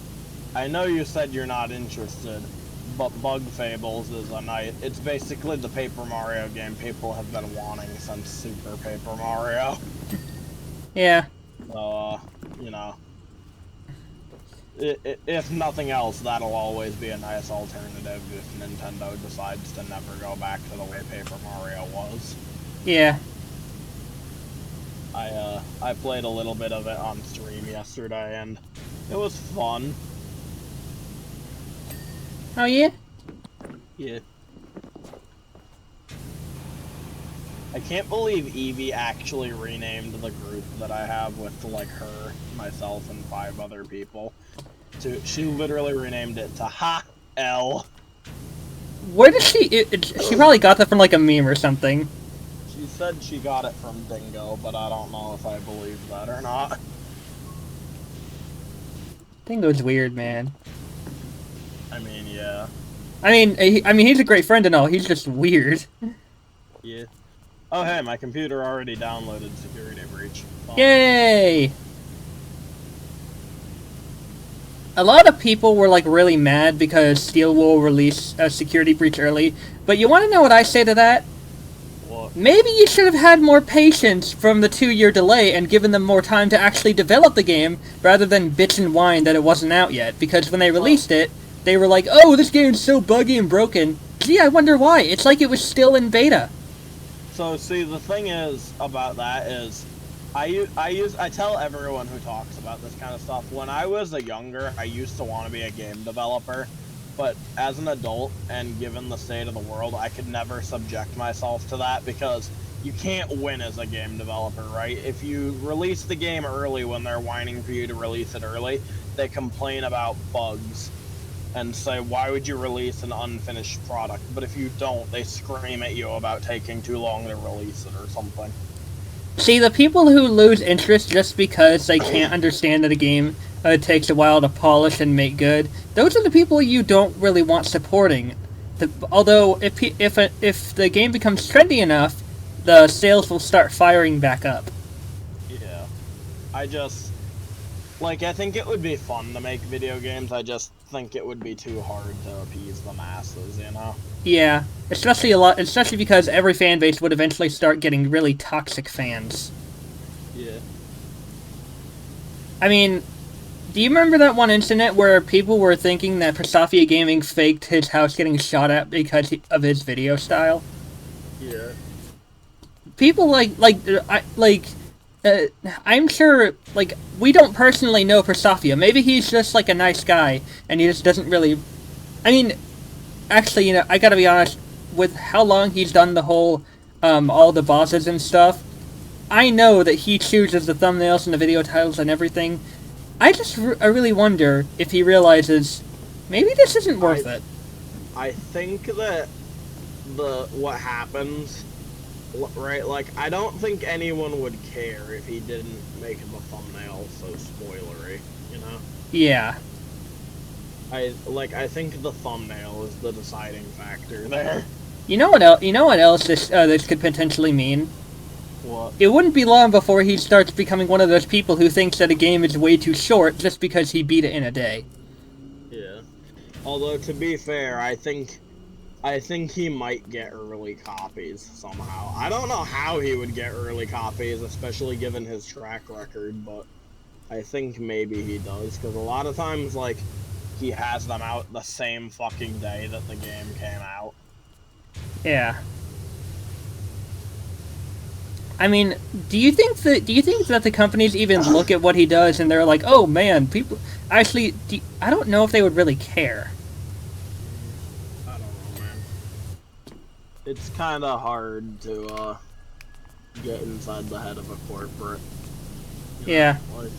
I know you said you're not interested, but Bug Fables is it's basically the Paper Mario game people have been wanting since Super Paper Mario. Yeah. So, you know, if nothing else, that'll always be a nice alternative if Nintendo decides to never go back to the way Paper Mario was. Yeah. I played a little bit of it on stream yesterday, and it was fun. Oh, yeah? Yeah. I can't believe Eevee actually renamed the group that I have with, like, her, myself, and 5 other people. She literally renamed it to Ha-L. Where did she... she probably got that from, like, a meme or something. She said she got it from Dingo, but I don't know if I believe that or not. Dingo's weird, man. I mean, yeah. I mean, he's a great friend and all. He's just weird. Yeah. Oh, hey, my computer already downloaded Security Breach. Fun. Yay! A lot of people were, like, really mad because Steel will release a Security Breach early. But you want to know what I say to that? What? Maybe you should have had more patience from the 2-year delay and given them more time to actually develop the game, rather than bitch and whine that it wasn't out yet. Because when they released it, they were like, oh, this game's so buggy and broken. Gee, I wonder why. It's like it was still in beta. So, see, the thing is about that is, I tell everyone who talks about this kind of stuff, when I was younger, I used to want to be a game developer, but as an adult, and given the state of the world, I could never subject myself to that, because you can't win as a game developer, right? If you release the game early when they're whining for you to release it early, they complain about bugs and say, why would you release an unfinished product? But if you don't, they scream at you about taking too long to release it or something. See, the people who lose interest just because they can't understand that a game takes a while to polish and make good, those are the people you don't really want supporting Although if the game becomes trendy enough, the sales will start firing back up. Yeah. I just like I think it would be fun to make video games. I just think it would be too hard to appease the masses, you know? Yeah, especially because every fan base would eventually start getting really toxic fans. Yeah. I mean, do you remember that one incident where people were thinking that Persofia Gaming faked his house getting shot at because of his video style? Yeah. People I'm sure, like, we don't personally know Persofia. Maybe he's just, like, a nice guy, and he just doesn't really... I mean, actually, you know, I gotta be honest, with how long he's done the whole, all the bosses and stuff, I know that he chooses the thumbnails and the video titles and everything. I really wonder if he realizes, maybe this isn't worth it. I think that what happens, right, like, I don't think anyone would care if he didn't make the thumbnail so spoilery, you know? Yeah. I think the thumbnail is the deciding factor there. You know what else this could potentially mean? What? It wouldn't be long before he starts becoming one of those people who thinks that a game is way too short just because he beat it in a day. Yeah. Although, to be fair, I think he might get early copies somehow. I don't know how he would get early copies, especially given his track record, but I think maybe he does, because a lot of times, like, he has them out the same fucking day that the game came out. Yeah. I mean, do you think that the companies even look at what he does and they're like, oh man, people actually? I don't know if they would really care. I don't know, man. It's kind of hard to get inside the head of a corporate. Yeah. Like,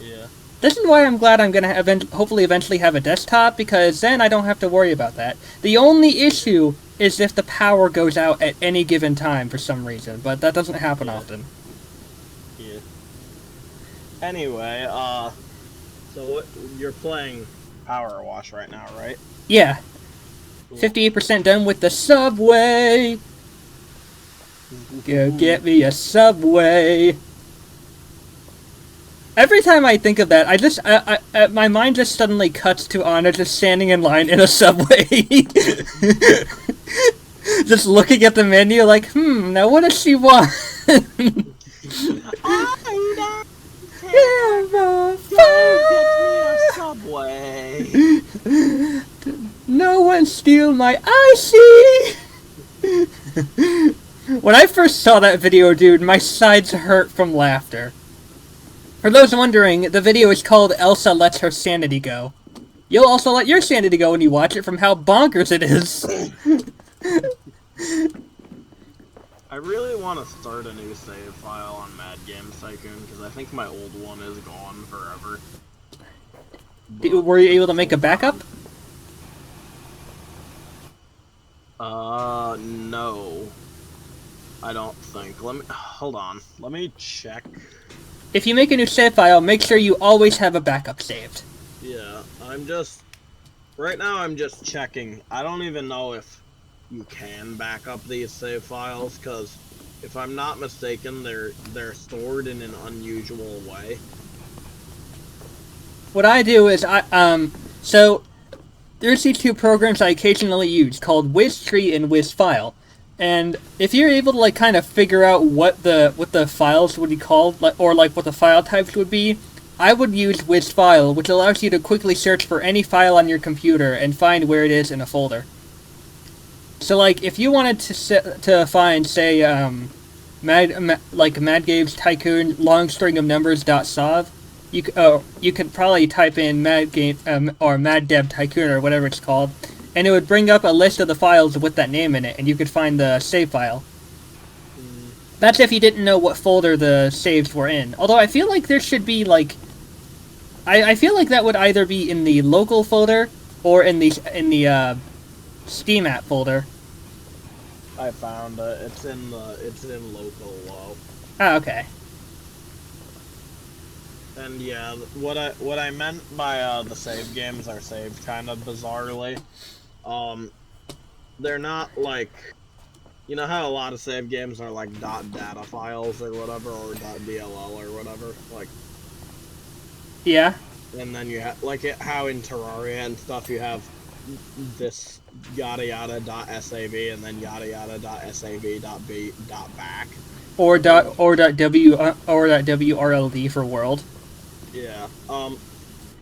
yeah. This is why I'm glad I'm gonna hopefully eventually have a desktop, because then I don't have to worry about that. The only issue is if the power goes out at any given time for some reason, but that doesn't happen often. Yeah. Anyway, so you're playing PowerWash right now, right? Yeah. Cool. 58% done with the subway. Go get me a subway. Every time I think of that, my mind just suddenly cuts to Anna just standing in line in a subway. Just looking at the menu like, now what does she want? Subway. No one steal my icy! When I first saw that video, dude, my sides hurt from laughter. For those wondering, the video is called Elsa Lets Her Sanity Go. You'll also let your sanity go when you watch it from how bonkers it is. I really want to start a new save file on Mad Games Tycoon, because I think my old one is gone forever. Were you able to make a backup? No. I don't think. Hold on. Let me check. If you make a new save file, make sure you always have a backup saved. Yeah, right now I'm just checking. I don't even know if you can back up these save files, because if I'm not mistaken, they're stored in an unusual way. What I do is so there's these two programs I occasionally use called WizTree and WizFile. And if you're able to, like, kind of figure out what the files would be called, or like what the file types would be, I would use WizFile, which allows you to quickly search for any file on your computer and find where it is in a folder. So, like, if you wanted to find, say, Mad Games Tycoon long string of numbers.sov, you could probably type in Mad Dev Tycoon or whatever it's called, and it would bring up a list of the files with that name in it, and you could find the save file. That's if you didn't know what folder the saves were in. Although I feel like there should be, like... I feel like that would either be in the local folder or in the Steam app folder. I found it. It's in local low. Oh, okay. And yeah, what I meant by the save games are saved kind of bizarrely. They're not like, you know how a lot of save games are like .data files or whatever, or .dll or whatever, like. Yeah. And then you have like how in Terraria and stuff you have this yada yada .sav and then yada yada .sav .b .back. Or .wrld for world. Yeah.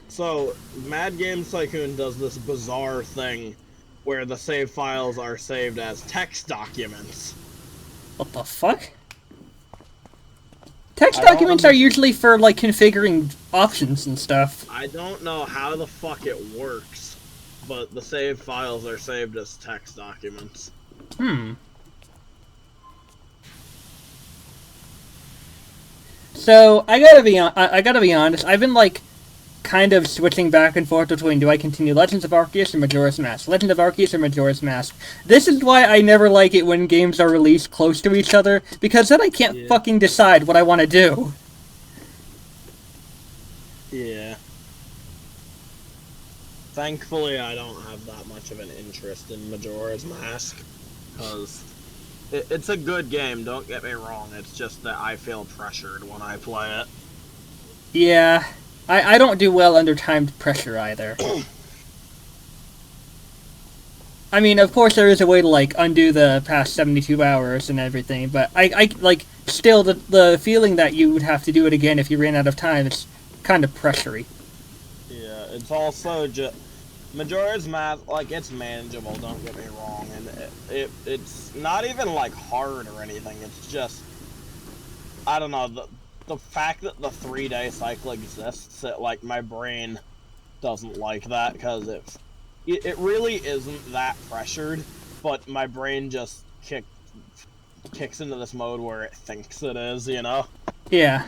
So Mad Games Tycoon does this bizarre thing where the save files are saved as text documents. What the fuck? Text documents are usually for, like, configuring options and stuff. I don't know how the fuck it works, but the save files are saved as text documents. So, I gotta be honest, I've been, like, kind of switching back and forth between do I continue Legends of Arceus or Majora's Mask? Legend of Arceus or Majora's Mask? This is why I never like it when games are released close to each other, because then I can't fucking decide what I want to do. Yeah. Thankfully, I don't have that much of an interest in Majora's Mask, because it's a good game, don't get me wrong, it's just that I feel pressured when I play it. Yeah. I don't do well under timed pressure either. I mean, of course there is a way to, like, undo the past 72 hours and everything, but I like, still, the feeling that you would have to do it again if you ran out of time, it's kind of pressury. Yeah, it's also just... Majora's Mask, like, it's manageable, don't get me wrong, and it's not even, like, hard or anything, it's just... I don't know, the fact that the 3-day cycle exists, like, my brain doesn't like that, because it really isn't that pressured, but my brain just kicks into this mode where it thinks it is, you know? Yeah.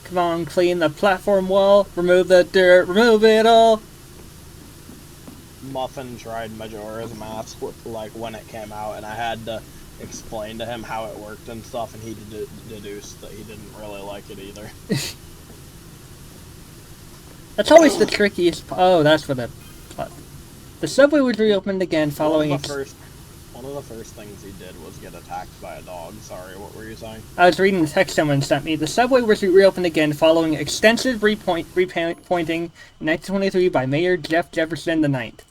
Come on, clean the platform wall, remove the dirt, remove it all. Muffin tried Majora's Mask, like, when it came out, and I had to explain to him how it worked and stuff, and he deduced that he didn't really like it either. That's always the trickiest. Oh, that's for the subway was reopened again following. One of the first things he did was get attacked by a dog. Sorry, what were you saying? I was reading the text someone sent me. The subway was reopened again following extensive repointing in 1923 by Mayor Jeff Jefferson IX.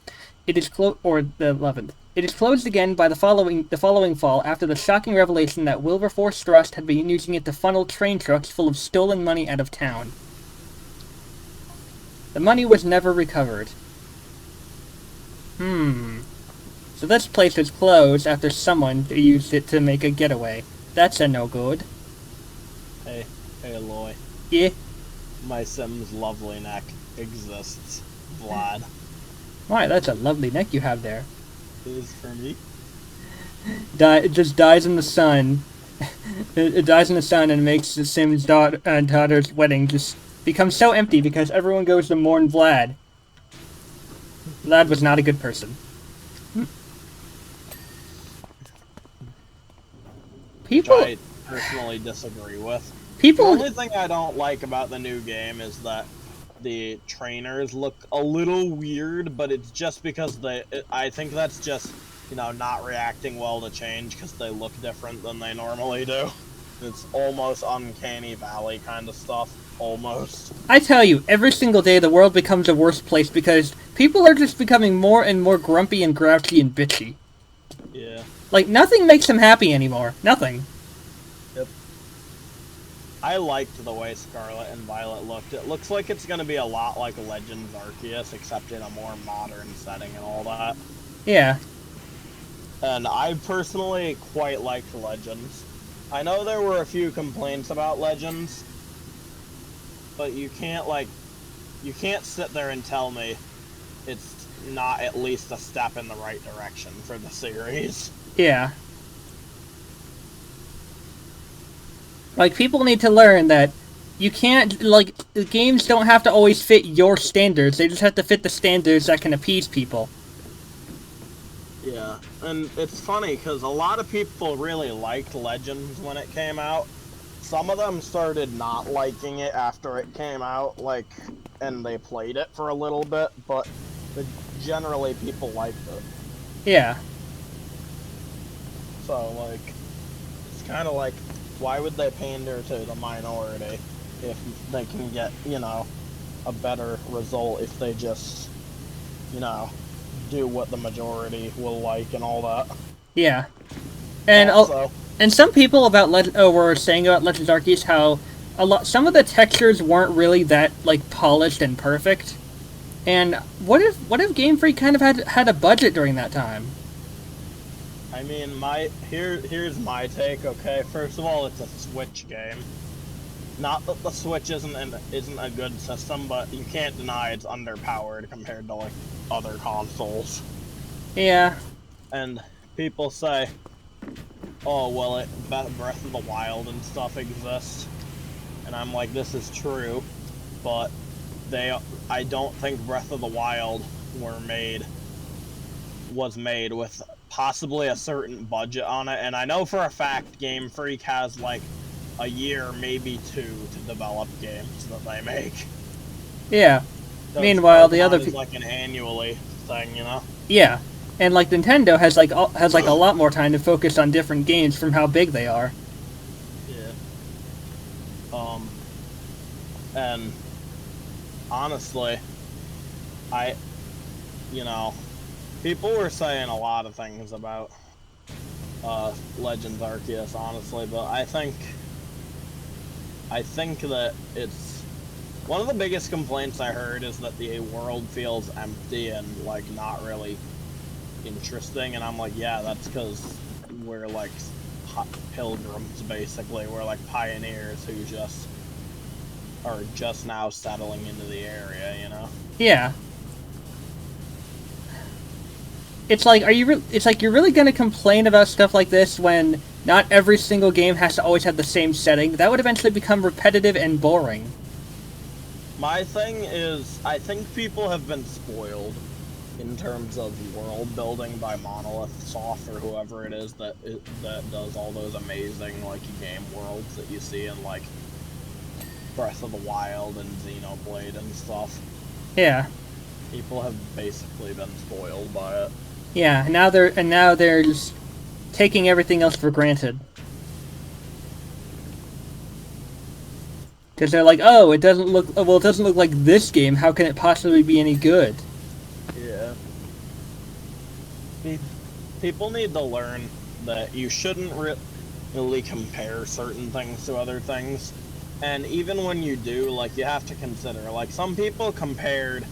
It is the 11th. It is closed again by the following fall after the shocking revelation that Wilberforce Trust had been using it to funnel train trucks full of stolen money out of town. The money was never recovered. So this place was closed after someone used it to make a getaway. That's a no good. Hey, Aloy. Yeah? My Sim's lovely neck exists, Vlad. Why, that's a lovely neck you have there. It is for me. It just dies in the sun. It dies in the sun and makes the Sim's daughter's wedding just become so empty because everyone goes to mourn Vlad. Vlad was not a good person. Which I personally disagree with. The only thing I don't like about the new game is that the trainers look a little weird, but it's just because I think that's just, you know, not reacting well to change because they look different than they normally do. It's almost Uncanny Valley kind of stuff. Almost. I tell you, every single day the world becomes a worse place because people are just becoming more and more grumpy and grouchy and bitchy. Yeah. Like, nothing makes them happy anymore. Nothing. Yep. I liked the way Scarlet and Violet looked. It looks like it's going to be a lot like Legends Arceus, except in a more modern setting and all that. Yeah. And I personally quite liked Legends. I know there were a few complaints about Legends, but you can't sit there and tell me it's not at least a step in the right direction for the series. Yeah. Like, people need to learn that you can't, like, games don't have to always fit your standards, they just have to fit the standards that can appease people. Yeah, and it's funny because a lot of people really liked Legends when it came out. Some of them started not liking it after it came out, like, and they played it for a little bit, but the, generally people liked it. Yeah. So, like, it's kind of like, why would they pander to the minority if they can get, a better result if they just, you know, do what the majority will like and all that? Yeah. And Also, and some people were saying about Legends Arceus how some of the textures weren't really that like polished and perfect. And what if Game Freak kind of had a budget during that time? I mean, here's my take. Okay, first of all, it's a Switch game. Not that the Switch isn't a good system, but you can't deny it's underpowered compared to like other consoles. Yeah. And people say, "Oh, well, Breath of the Wild and stuff exists," and I'm like, "This is true, but I don't think Breath of the Wild was made with possibly a certain budget on it, and I know for a fact Game Freak has like a year, maybe two, to develop games that they make. Yeah. Because Meanwhile, the other Pokemon is like an annually thing. yeah, and like Nintendo has like a lot more time to focus on different games from how big they are. Yeah. Um, and honestly, I, you know, people were saying a lot of things about Legends Arceus, honestly, but I think that it's one of the biggest complaints I heard is that the world feels empty and like not really interesting, and I'm like, yeah, that's because we're like pilgrims, basically. We're like pioneers who just are just now settling into the area. Yeah. It's like you're really gonna complain about stuff like this when not every single game has to always have the same setting. That would eventually become repetitive and boring. My thing is, I think people have been spoiled in terms of world building by Monolith Soft or whoever it is that does all those amazing like game worlds that you see in like Breath of the Wild and Xenoblade and stuff. Yeah. People have basically been spoiled by it. Yeah. Now they're just taking everything else for granted. Because they're like, oh, it doesn't look like this game. How can it possibly be any good? Yeah. People need to learn that you shouldn't really compare certain things to other things. And even when you do, like, you have to consider, like, some people compared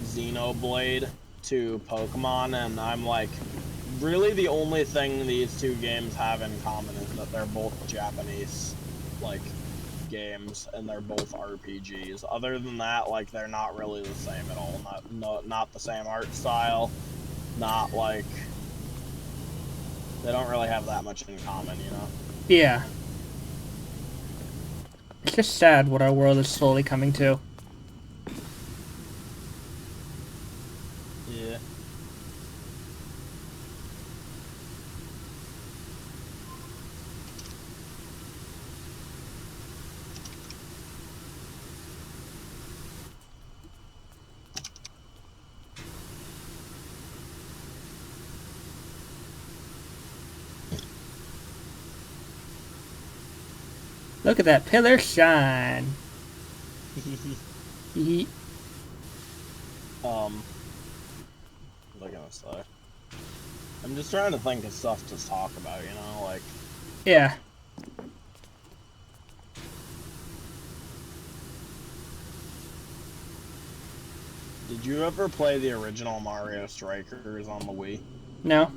Xenoblade to Pokemon, and I'm like, really the only thing these two games have in common is that they're both Japanese, like, games, and they're both RPGs. Other than that, like, they're not really the same at all. Not the same art style, not, like, they don't really have that much in common. Yeah. It's just sad what our world is slowly coming to. Yeah. Look at that pillar shine. Ye- What was I gonna say? I'm just trying to think of stuff to talk about, like, yeah. did you ever play the original Mario Strikers on the Wii? No.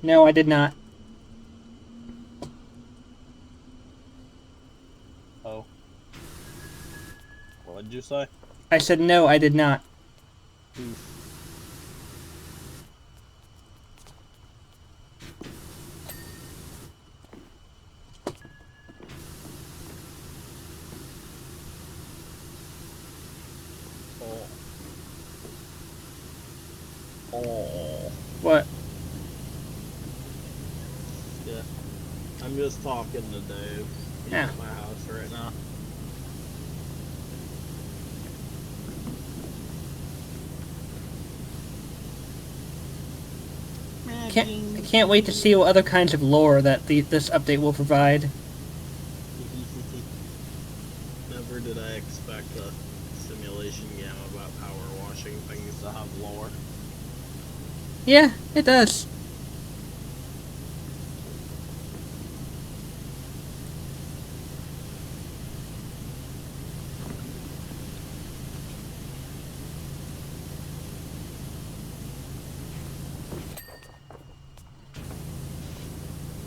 No, I did not. Oh. What did you say? I said no, I did not. Oof. Oh. Oh. What? Yeah. I'm just talking to Dave. He's Yeah. at my house right now. I can't wait to see what other kinds of lore that this update will provide. Never did I expect a simulation game about power washing things to have lore. Yeah, it does.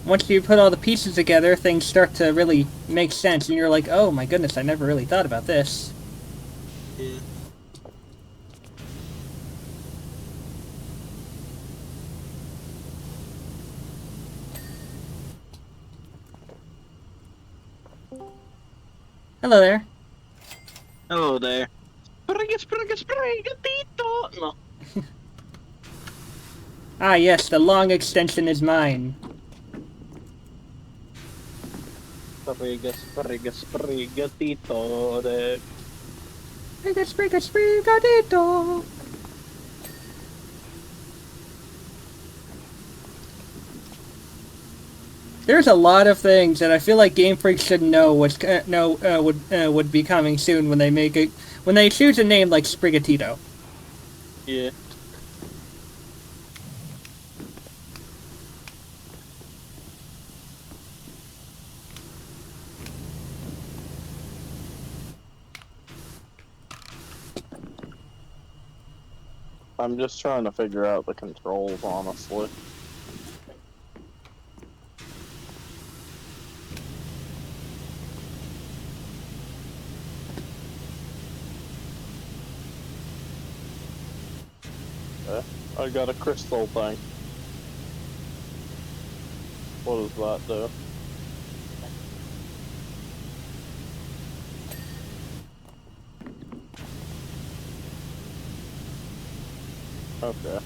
Once you put all the pieces together, things start to really make sense, and you're like, oh my goodness, I never really thought about this. Yeah. Hello there. Hello there. Sprigatito! No. Ah yes, the long extension is mine. Sprigatito. Sprigatito. There's a lot of things that I feel like Game Freak should know would be coming soon when they make it when they choose a name like Sprigatito. Yeah. I'm just trying to figure out the controls, honestly. I got a crystal thing. What does that do? Okay.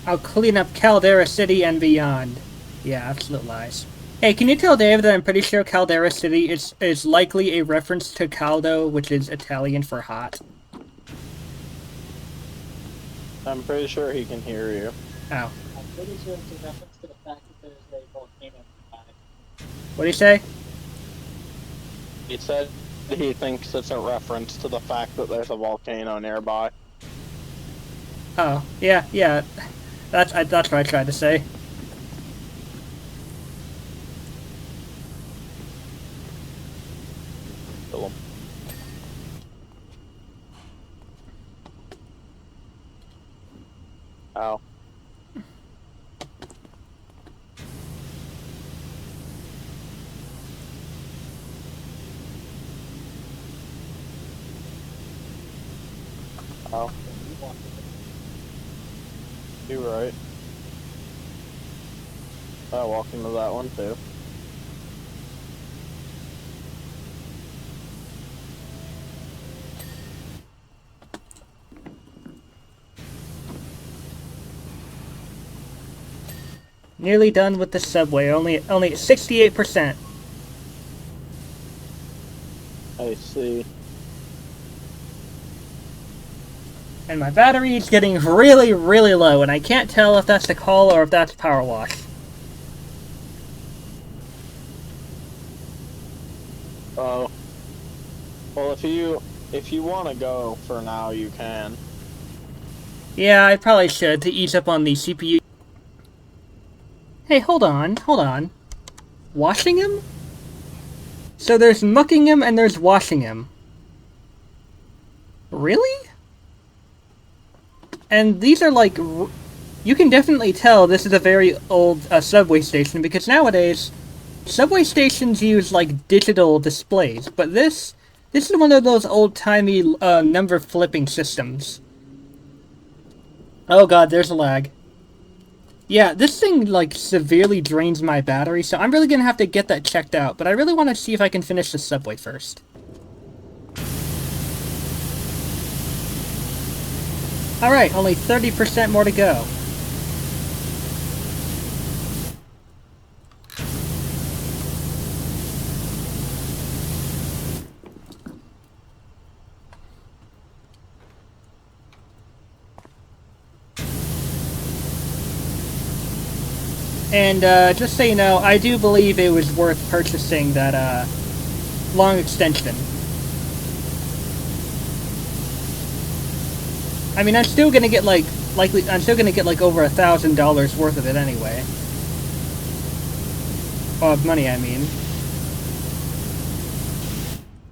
I'll clean up Caldera City and beyond. Yeah, absolute lies. Hey, can you tell Dave that I'm pretty sure Caldera City is likely a reference to caldo, which is Italian for hot? I'm pretty sure he can hear you. Oh. I'm pretty sure it's a reference to the fact that there's a volcano nearby. What do you say? He said he thinks it's a reference to the fact that there's a volcano nearby. Oh, yeah. That's what I tried to say. Kill him. Ow. Ow. You're right. I walked into that one too. Nearly done with the subway. Only 68%. I see. And my battery is getting really, really low, and I can't tell if that's the call or if that's PowerWash. Oh. Well, if you want to go for now, you can. Yeah, I probably should to ease up on the CPU. Hey, hold on. Washing him? So there's mucking him and there's washing him. Really? And these are like... You can definitely tell this is a very old subway station, because nowadays, subway stations use like digital displays, but this is one of those old-timey number flipping systems. Oh god, there's a lag. Yeah, this thing, like, severely drains my battery, so I'm really gonna have to get that checked out, but I really want to see if I can finish the subway first. Alright, only 30% more to go. And, just so you know, I do believe it was worth purchasing that, long extension. I mean, I'm still gonna get, I'm still gonna get, like, over $1,000 worth of it anyway. Of money, I mean.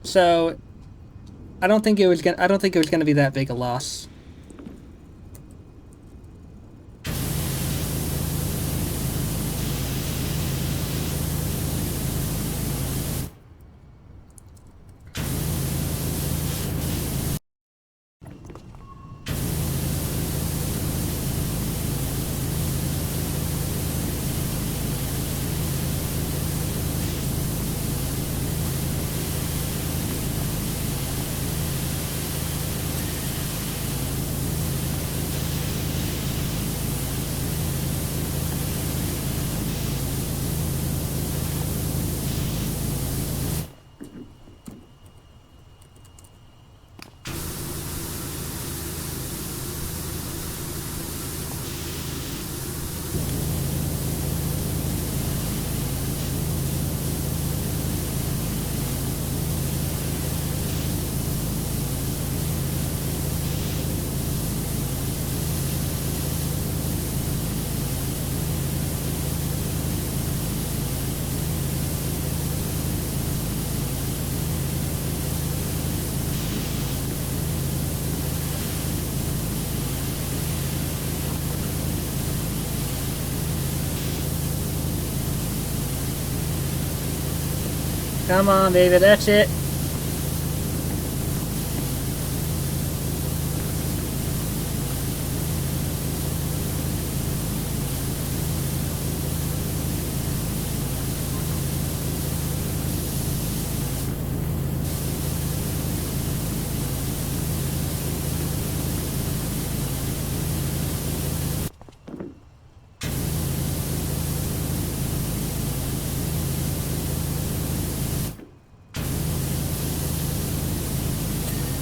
So, I don't think it was gonna be that big a loss. Come on, baby, that's it.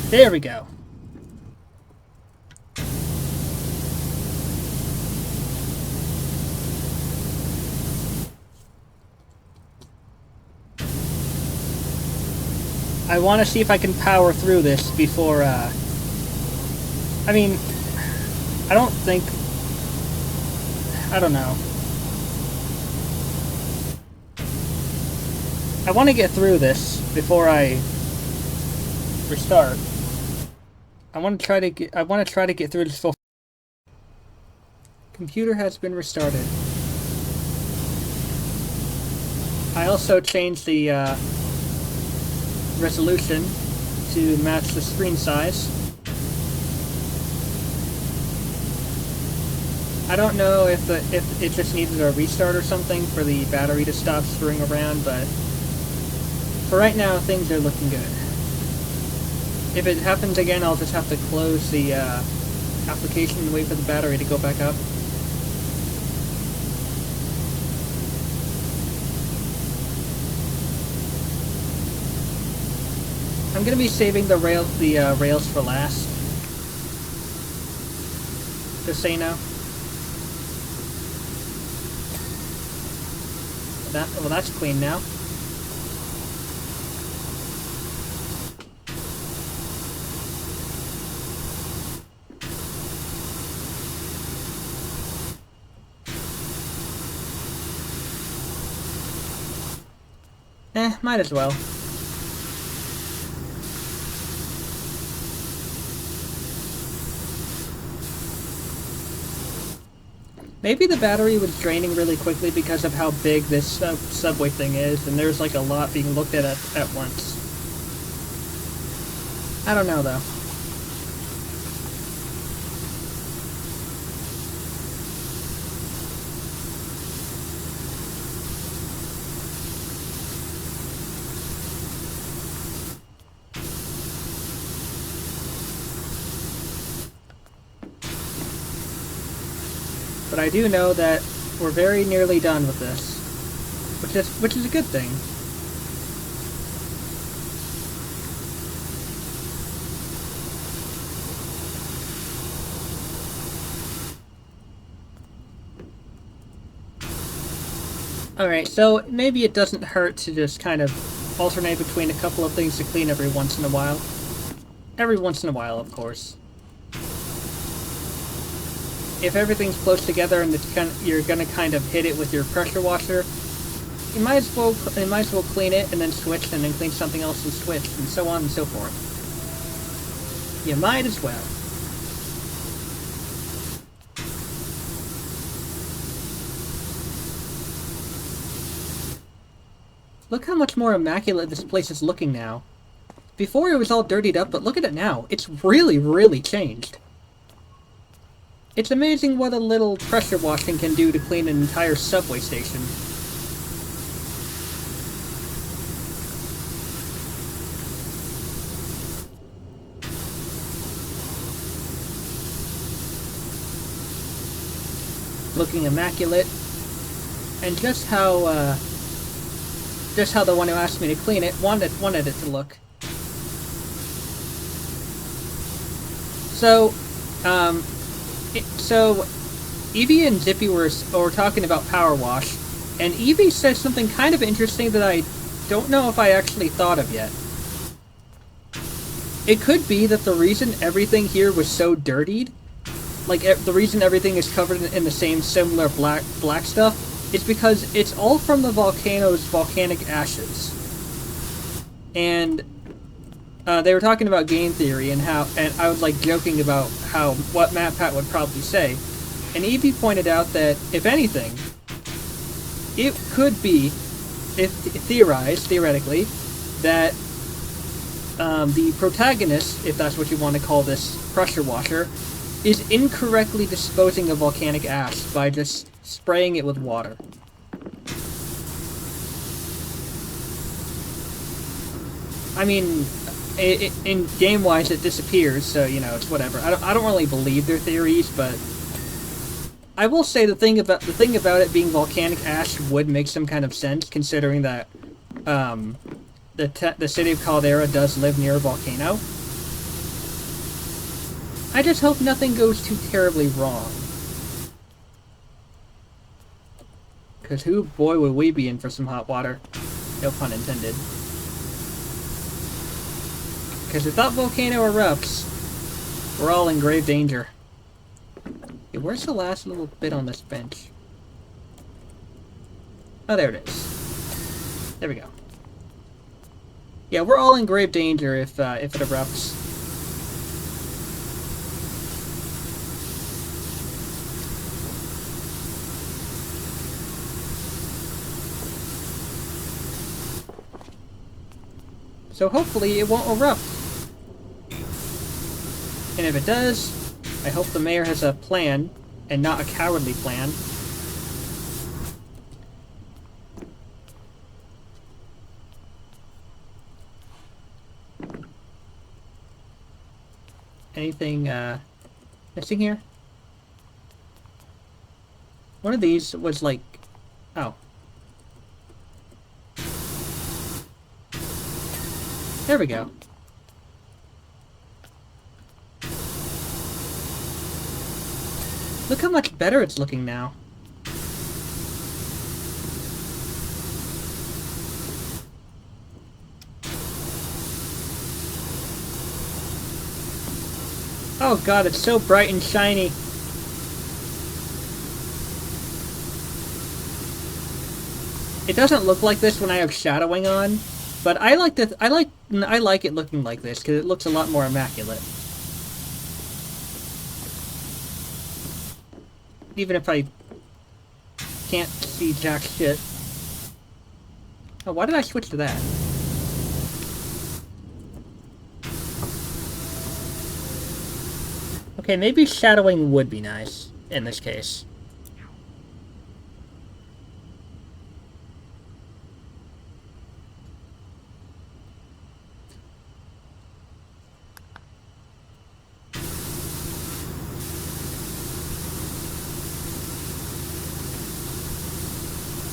There we go. I want to see if I can power through this before, I mean, I don't think... I don't know. I want to get through this before I restart. I want to try to get through this full... Computer has been restarted. I also changed the, resolution to match the screen size. I don't know if it just needed a restart or something for the battery to stop screwing around, but for right now, things are looking good. If it happens again, I'll just have to close the application and wait for the battery to go back up. I'm gonna be saving the rails for last. Just so you know. Well, that's clean now. Might as well. Maybe the battery was draining really quickly because of how big this subway thing is, and there's like a lot being looked at once. I don't know though. But I do know that we're very nearly done with this, which is a good thing. Alright, so maybe it doesn't hurt to just kind of alternate between a couple of things to clean every once in a while. Every once in a while, of course. If everything's close together and you're gonna kind of hit it with your pressure washer, you might as well clean it and then switch, and then clean something else and switch, and so on and so forth. You might as well. Look how much more immaculate this place is looking now. Before it was all dirtied up, but look at it now. It's really, really changed. It's amazing what a little pressure washing can do to clean an entire subway station. Looking immaculate. And just how the one who asked me to clean it wanted it to look. So, Evie and Zippy were talking about PowerWash, and Evie said something kind of interesting that I don't know if I actually thought of yet. It could be that the reason everything here was so dirtied, like the reason everything is covered in the same similar black stuff, is because it's all from the volcano's volcanic ashes. And they were talking about game theory and I was like joking about what MatPat would probably say. And Evie pointed out that, if anything, it could be, theoretically, that the protagonist, if that's what you want to call this pressure washer, is incorrectly disposing of volcanic ash by just spraying it with water. I mean, in game-wise it disappears, so, you know, it's whatever. I don't really believe their theories, but I will say the thing about it being volcanic ash would make some kind of sense, considering that the city of Caldera does live near a volcano. I just hope nothing goes too terribly wrong. Because boy, would we be in for some hot water. No pun intended. Because if that volcano erupts, we're all in grave danger. Okay, where's the last little bit on this bench? Oh, there it is. There we go. Yeah, we're all in grave danger if it erupts. So hopefully it won't erupt. And if it does, I hope the mayor has a plan, and not a cowardly plan. Anything missing here? One of these was like... oh. There we go. Look how much better it's looking now. Oh god, it's so bright and shiny. It doesn't look like this when I have shadowing on, but I like it looking like this because it looks a lot more immaculate. Even if I can't see jack shit. Oh, why did I switch to that? Okay, maybe shadowing would be nice in this case.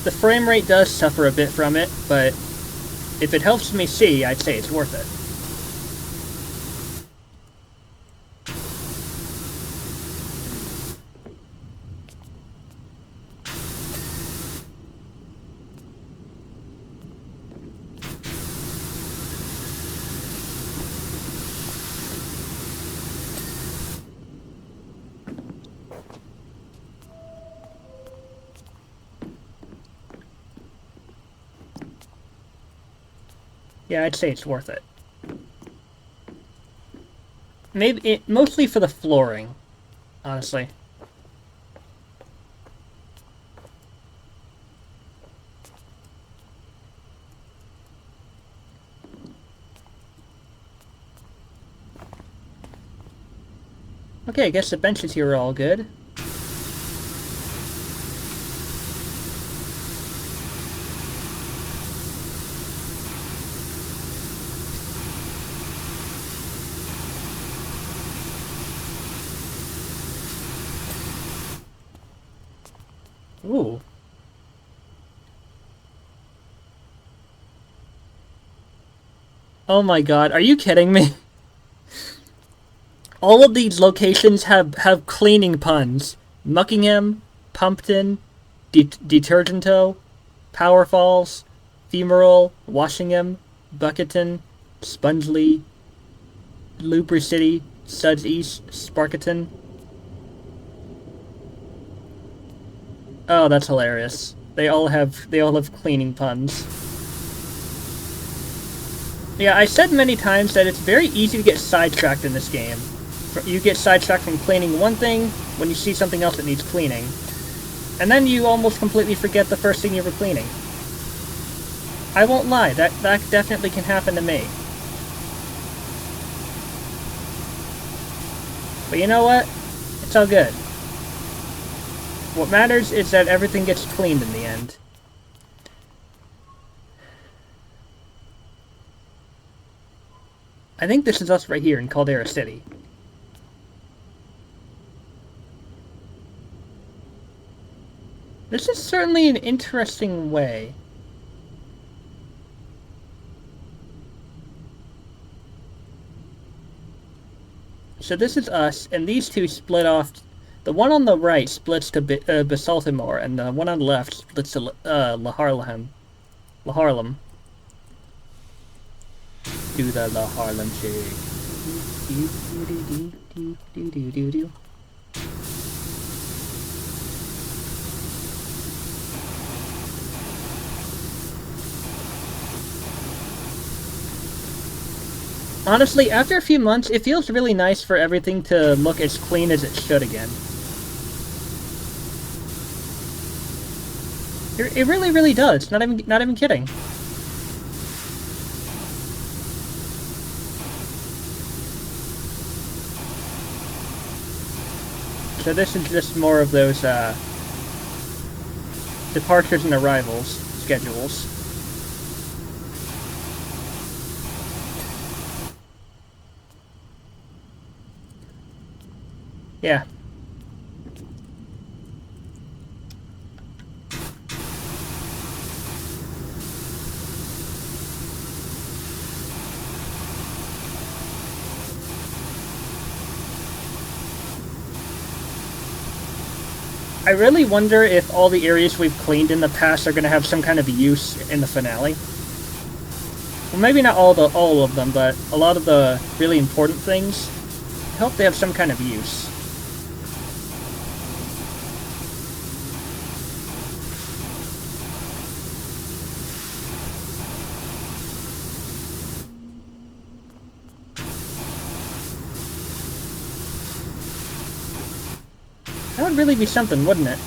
The frame rate does suffer a bit from it, but if it helps me see, I'd say it's worth it. Yeah, I'd say it's worth it. Mostly for the flooring, honestly. Okay, I guess the benches here are all good. Ooh. Oh my god, are you kidding me? All of these locations have cleaning puns. Muckingham, Pumpton, Detergento, Power Falls, Femoral, Washingham, Bucketon, Spongely, Looper City, Suds East, Sparketon. Oh, that's hilarious. They all have cleaning puns. Yeah, I said many times that it's very easy to get sidetracked in this game. You get sidetracked from cleaning one thing when you see something else that needs cleaning. And then you almost completely forget the first thing you were cleaning. I won't lie, that definitely can happen to me. But you know what? It's all good. What matters is that everything gets cleaned in the end. I think this is us right here in Caldera City. This is certainly an interesting way. So this is us, and these two split off. The one on the right splits to Basaltimore, and the one on the left splits to Laharlem. Do the Laharlem shake. Honestly, after a few months, it feels really nice for everything to look as clean as it should again. It really, really does. Not even kidding. So this is just more of those departures and arrivals schedules. Yeah. I really wonder if all the areas we've cleaned in the past are going to have some kind of use in the finale. Well, maybe not all of them, but a lot of the really important things. I hope they have some kind of use. That would really be something, wouldn't it?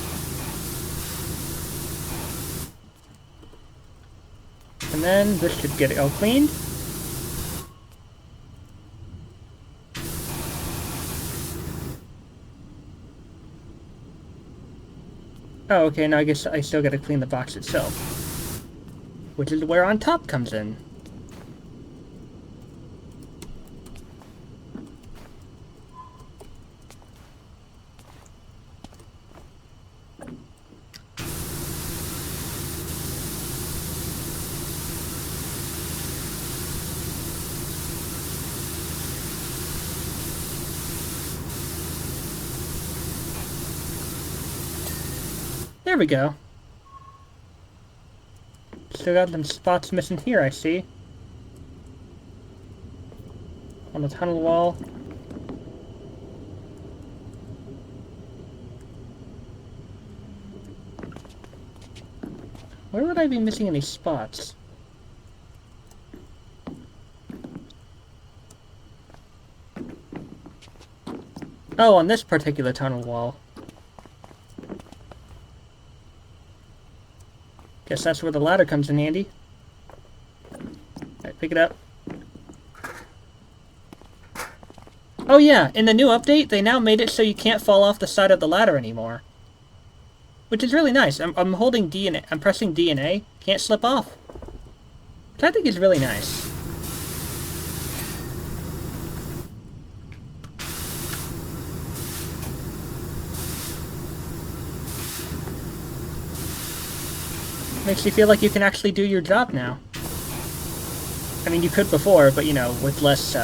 And then this should get it all cleaned. Oh, okay, now I guess I still gotta clean the box itself. Which is where on top comes in. There we go. Still got some spots missing here, I see. On the tunnel wall. Where would I be missing any spots? Oh, on this particular tunnel wall. Guess that's where the ladder comes in handy. Alright, pick it up. Oh yeah, in the new update, they now made it so you can't fall off the side of the ladder anymore. Which is really nice. I'm holding D and I'm pressing D and A. Can't slip off. Which I think is really nice. Makes you feel like you can actually do your job now. I mean, you could before, but you know, with less,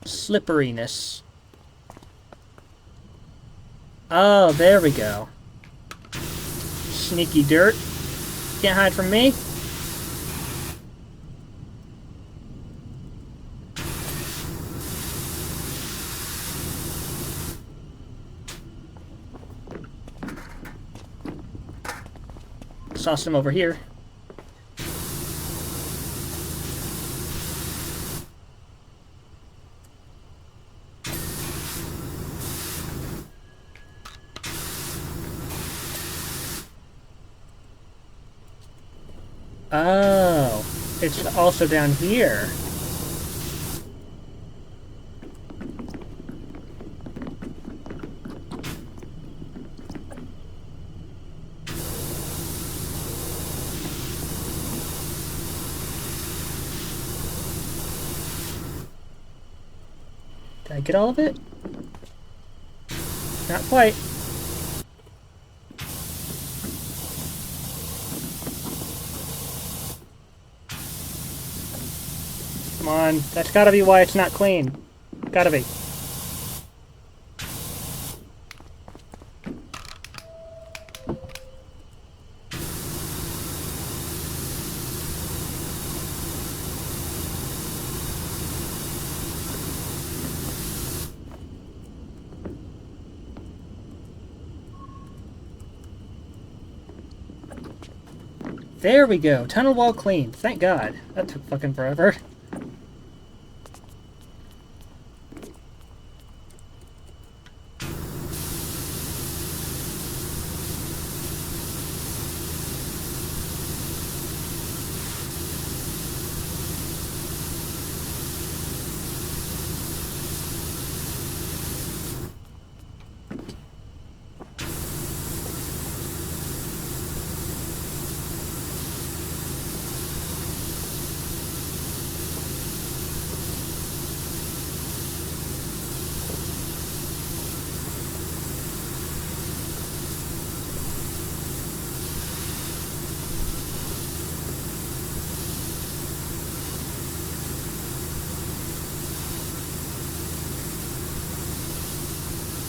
slipperiness. Oh, there we go. Sneaky dirt. Can't hide from me. Saw some over here. Oh, it's also down here. Did I get all of it? Not quite. Come on, that's gotta be why it's not clean. Gotta be. There we go. Tunnel wall clean. Thank God. That took fucking forever.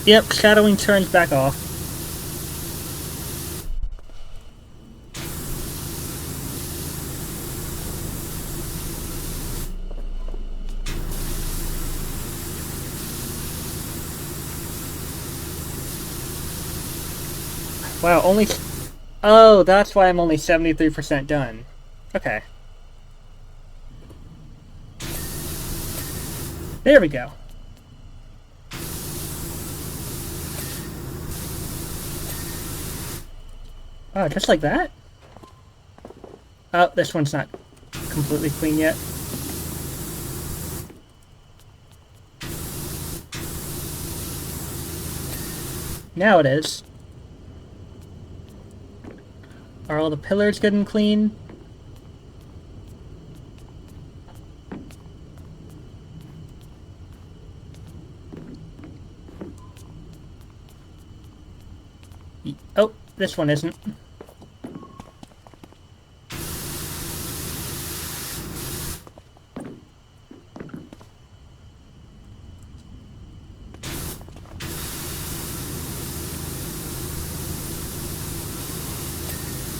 Yep, shadowing turns back off. Wow, only... Oh, that's why I'm only 73% done. Okay. There we go. Oh, just like that? Oh, this one's not completely clean yet. Now it is. Are all the pillars good and clean? Oh, this one isn't.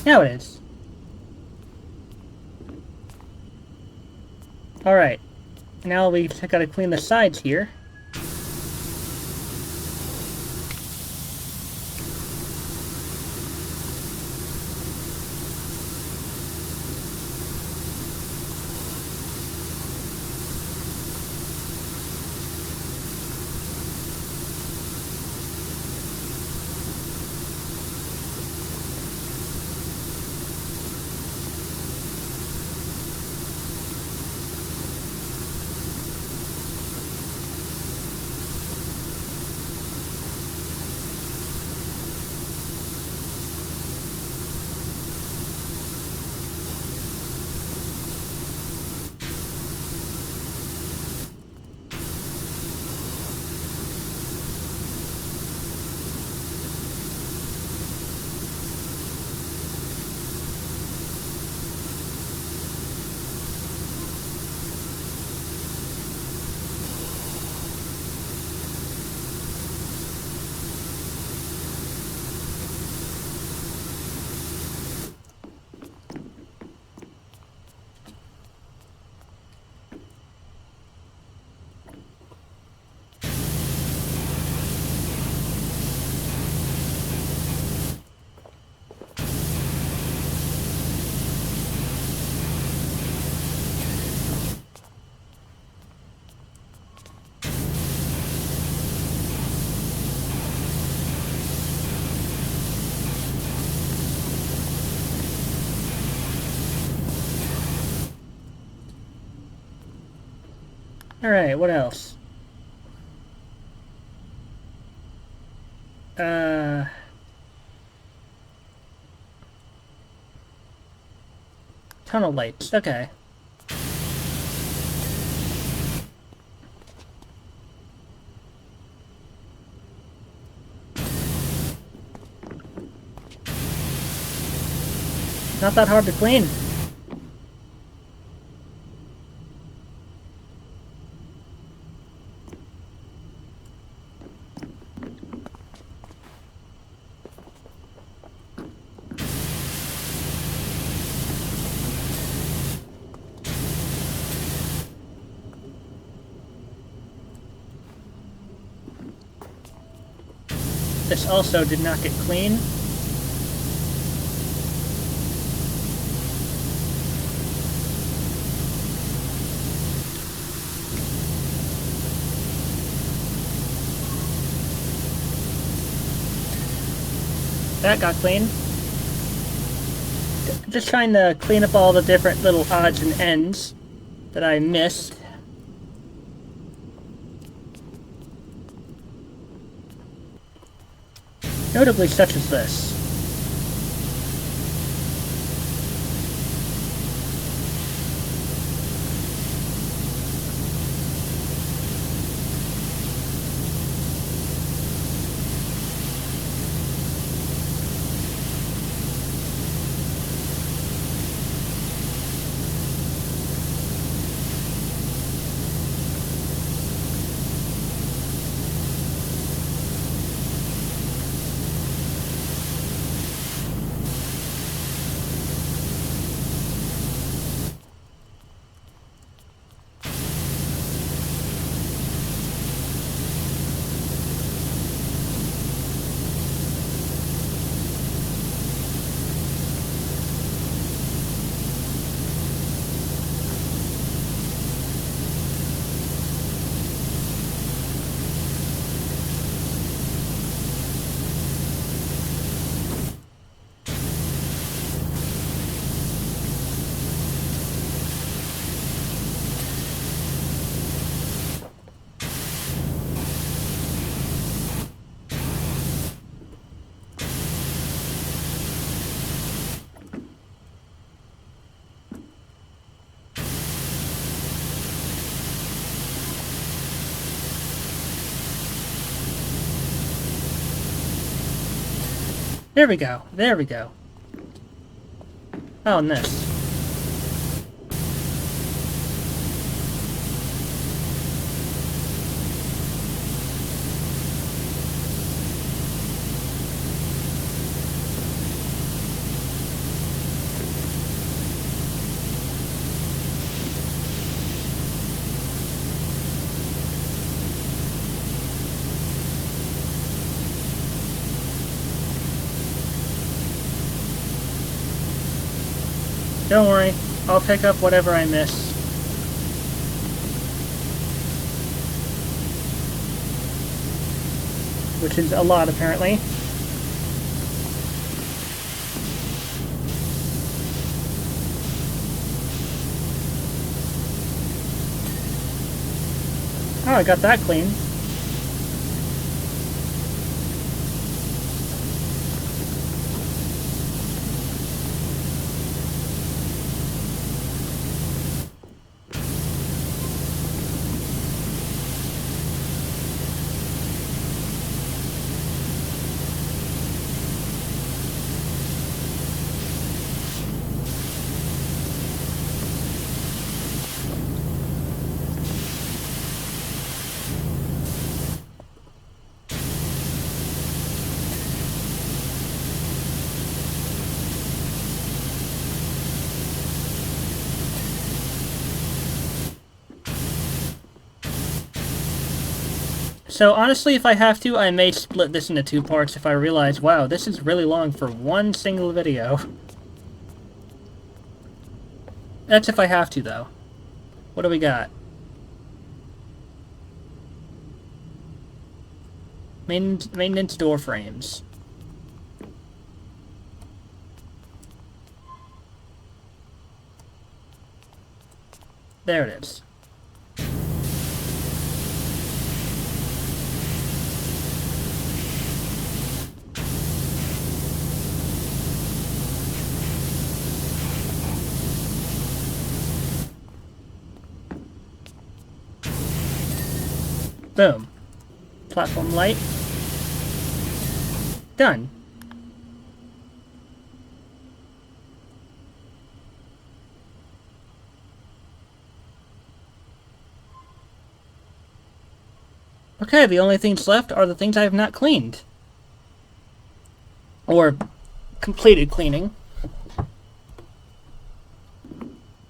Now it is. Alright. Now we just gotta clean the sides here. Alright, what else? Tunnel lights, okay. Not that hard to clean. This also did not get clean. That got clean. Just trying to clean up all the different little odds and ends that I missed. Notably such as this. There we go. There we go. Oh, and this. Don't worry, I'll pick up whatever I miss. Which is a lot, apparently. Oh, I got that clean. So honestly, if I have to, I may split this into 2 parts if I realize, wow, this is really long for one single video. That's if I have to, though. What do we got? Maintenance door frames. There it is. Boom. Platform light. Done. Okay, the only things left are the things I have not cleaned. Or completed cleaning.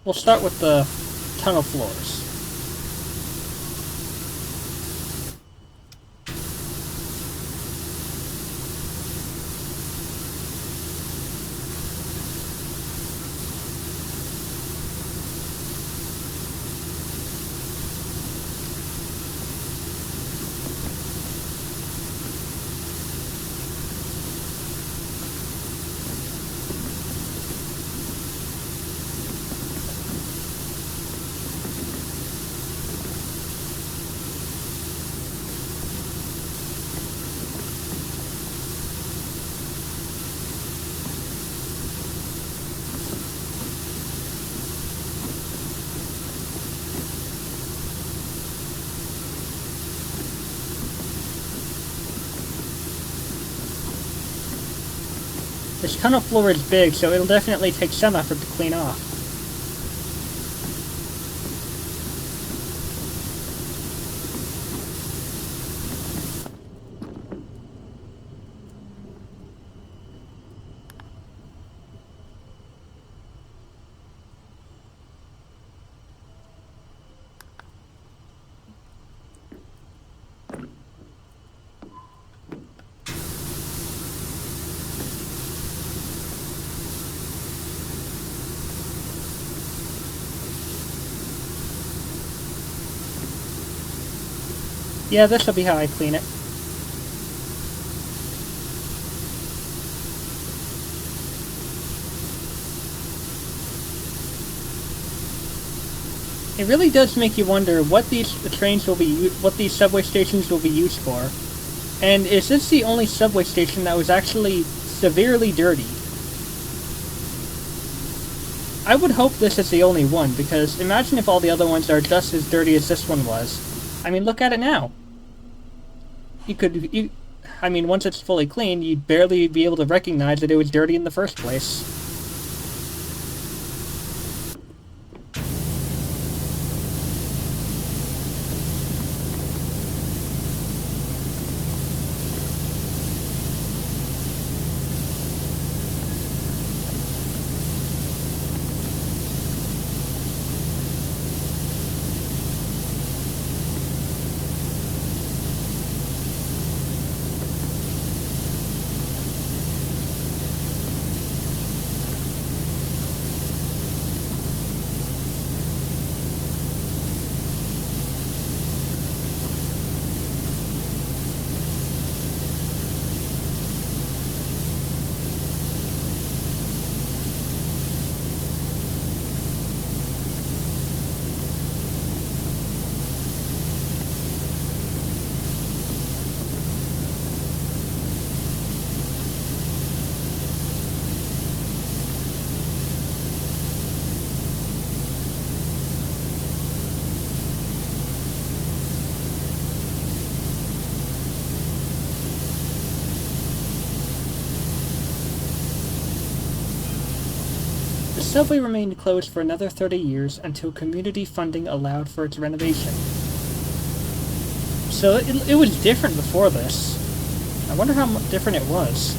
We'll start with the tunnel floors. This tunnel floor is big, so it'll definitely take some effort to clean off. Yeah, this will be how I clean it. It really does make you wonder what these subway stations will be used for. And is this the only subway station that was actually severely dirty? I would hope this is the only one, because imagine if all the other ones are just as dirty as this one was. I mean, look at it now. I mean, once it's fully clean, you'd barely be able to recognize that it was dirty in the first place. The subway remained closed for another 30 years until community funding allowed for its renovation. So it was different before this. I wonder how different it was.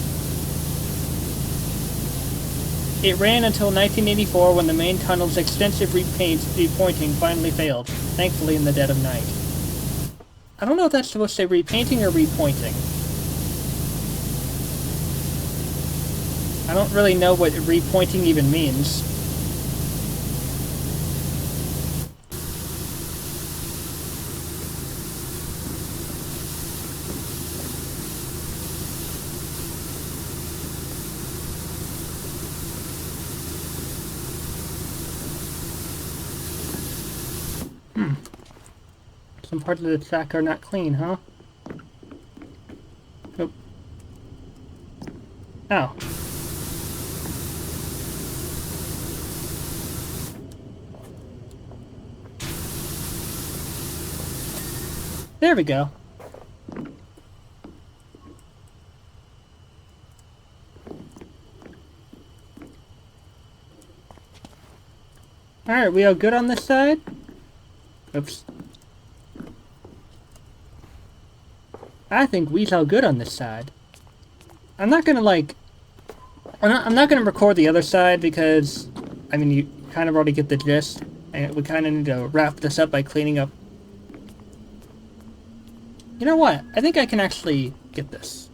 It ran until 1984 when the main tunnel's extensive repointing finally failed, thankfully in the dead of night. I don't know if that's supposed to say repainting or repointing. I don't really know what repointing even means. Some parts of the track are not clean, huh? Nope. Oh. There we go. Alright, we all good on this side? Oops. I think we's all good on this side. I'm not gonna I'm not gonna record the other side because, I mean, you kind of already get the gist, and we kind of need to wrap this up by cleaning up. You know what? I think I can actually get this.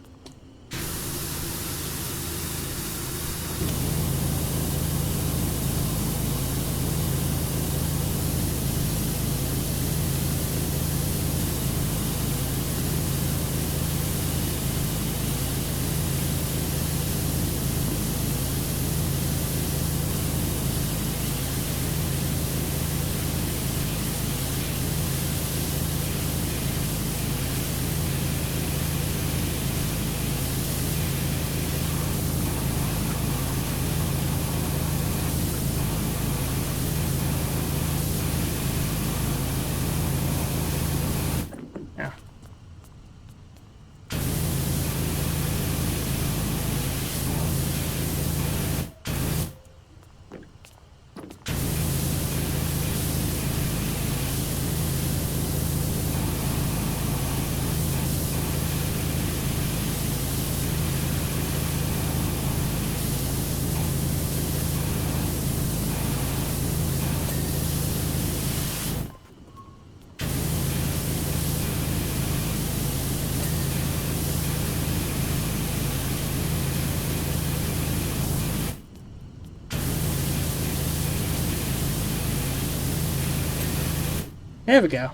There we go.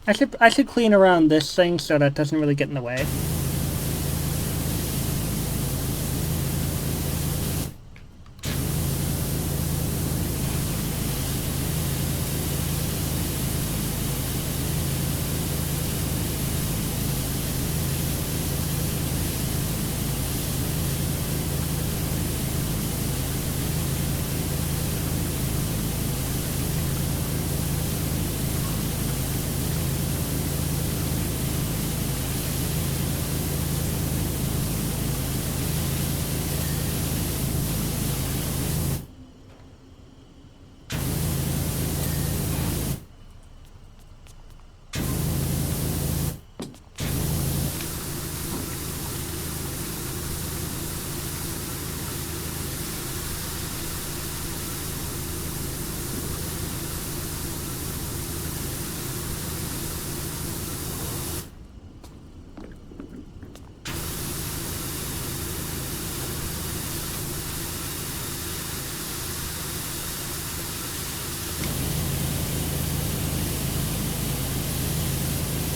I should clean around this thing so that it doesn't really get in the way.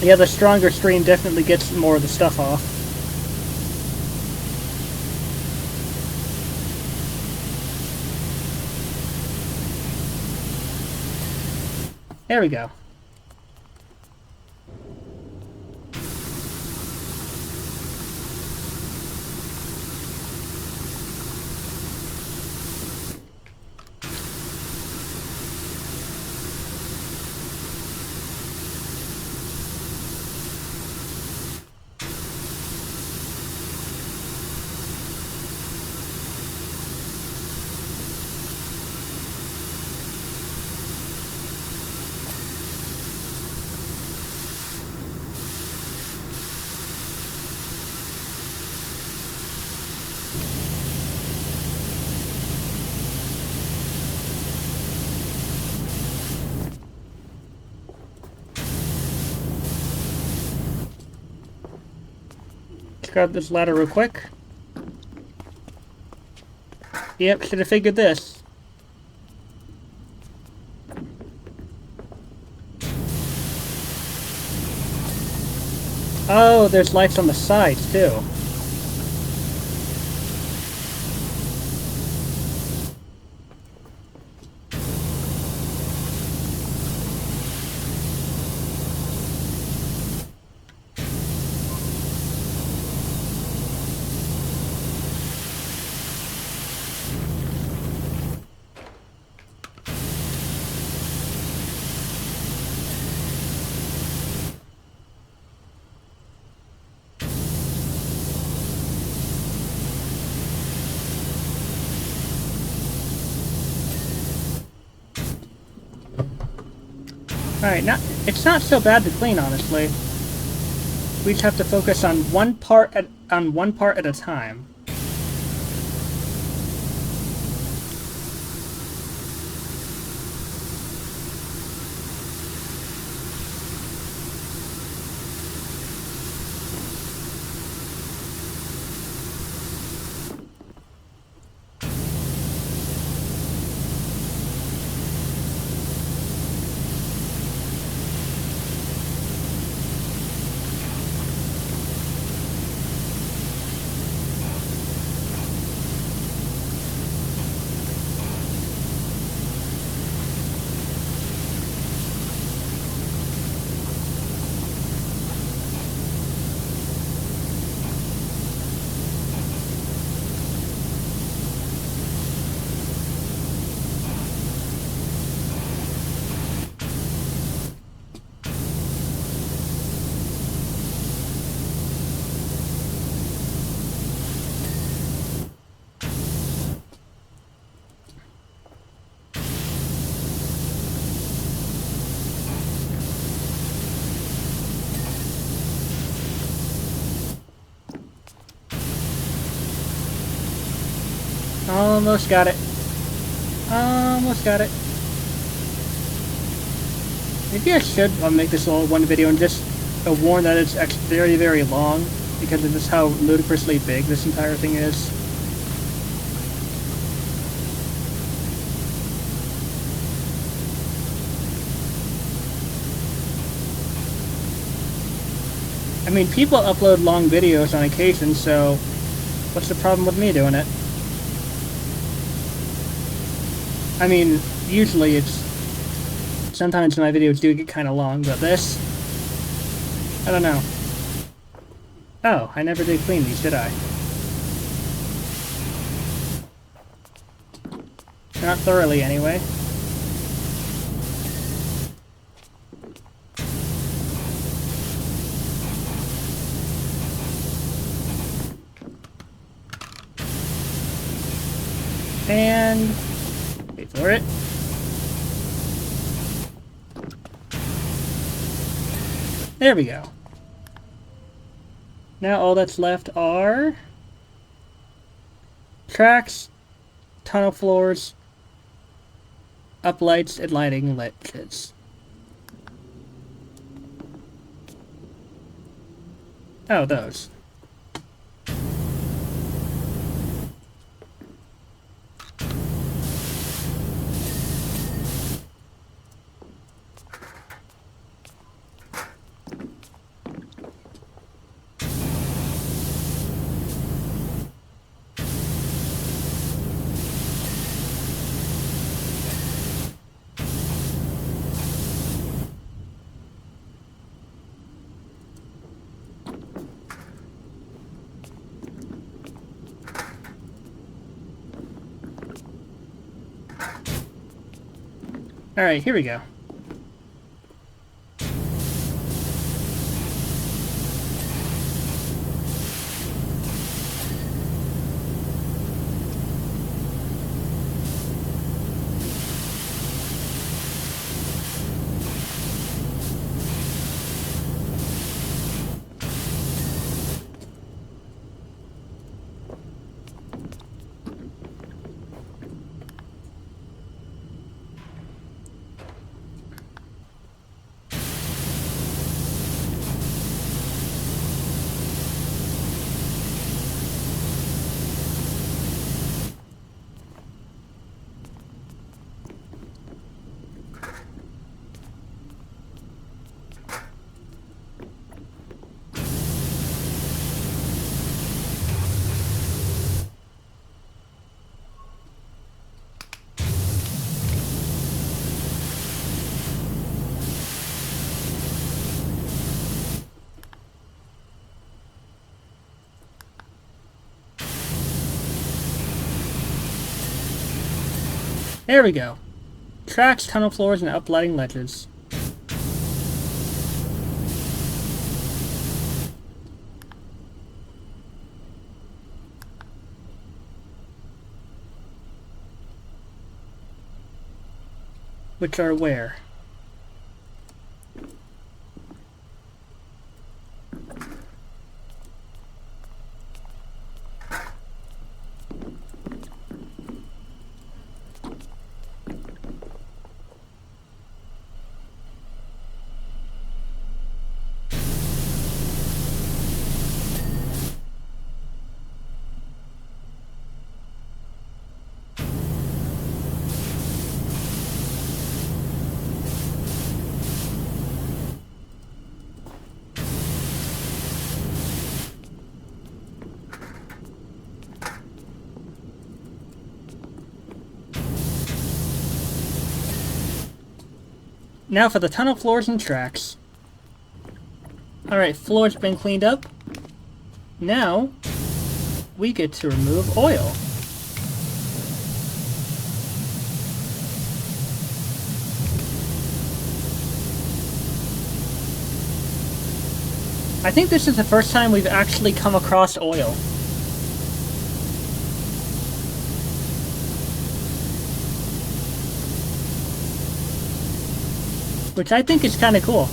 Yeah, the stronger stream definitely gets more of the stuff off. There we go. grab this ladder real quick. Yep, should have figured this. Oh, there's lights on the sides, too. Alright, it's not so bad to clean, honestly. We just have to focus on one part at a time. Almost got it. Almost got it. Maybe I should make this all one video and just warn that it's actually very, very long, because of just how ludicrously big this entire thing is. I mean, people upload long videos on occasion, so what's the problem with me doing it? I mean, usually sometimes my videos do get kind of long, but this, I don't know. Oh, I never did clean these, did I? Not thoroughly, anyway. And wait for it. There we go. Now all that's left are tracks, tunnel floors, uplights, and lighting ledges. Oh, those. Alright, here we go. There we go. Tracks, tunnel floors, and uplighting ledges. Which are where? Now for the tunnel floors and tracks. Alright, floor's been cleaned up. Now, we get to remove oil. I think this is the first time we've actually come across oil. Which I think is kind of cool.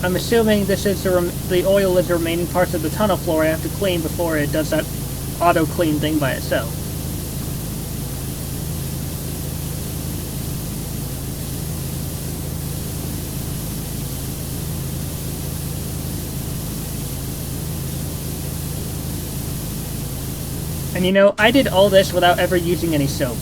I'm assuming this is the oil is the remaining parts of the tunnel floor I have to clean before it does that auto clean thing by itself. And you know, I did all this without ever using any soap.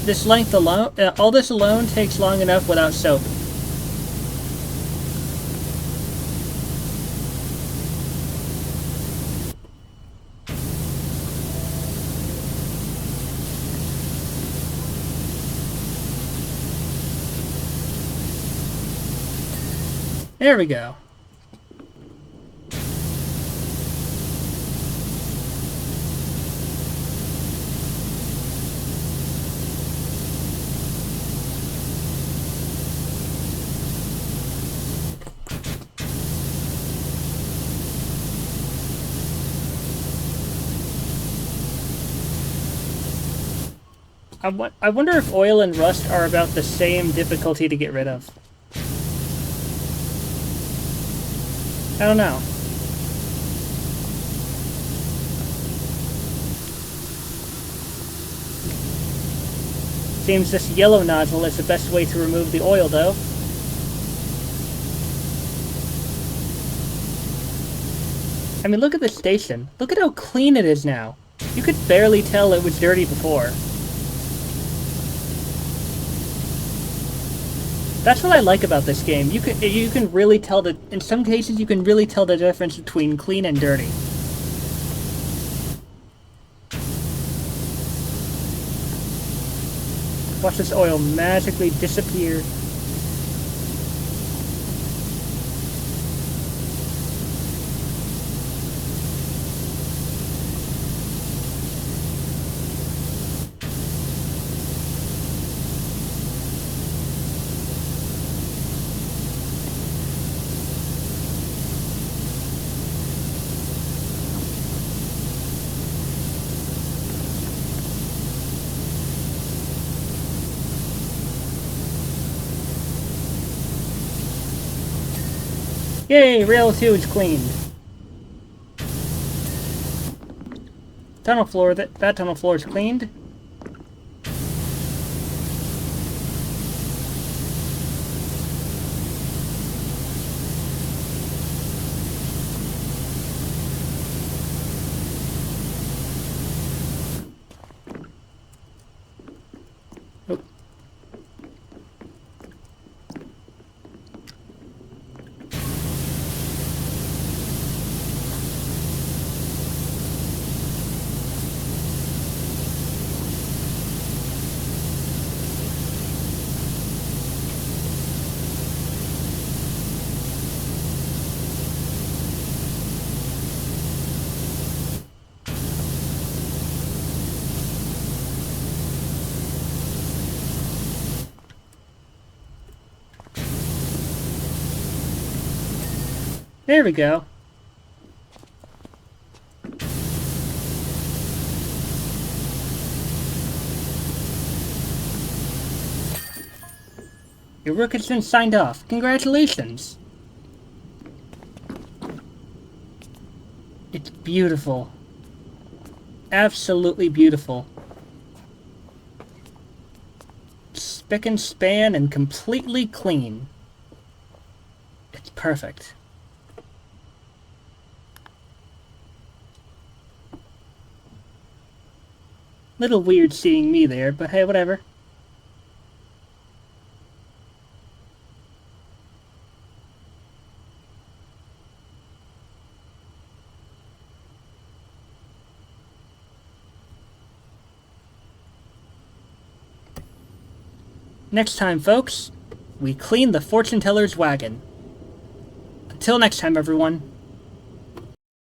This length alone, all this alone takes long enough without soap. There we go. I wonder if oil and rust are about the same difficulty to get rid of. I don't know. Seems this yellow nozzle is the best way to remove the oil, though. I mean, look at the station. Look at how clean it is now. You could barely tell it was dirty before. That's what I like about this game. You can really tell that in some cases you can really tell the difference between clean and dirty. Watch this oil magically disappear. Yay, rail 2 is cleaned. Tunnel floor, that tunnel floor is cleaned. There we go. Your work has been signed off. Congratulations! It's beautiful. Absolutely beautiful. Spick and span and completely clean. It's perfect. Little weird seeing me there, but hey, whatever. Next time, folks, we clean the fortune teller's wagon. Until next time, everyone.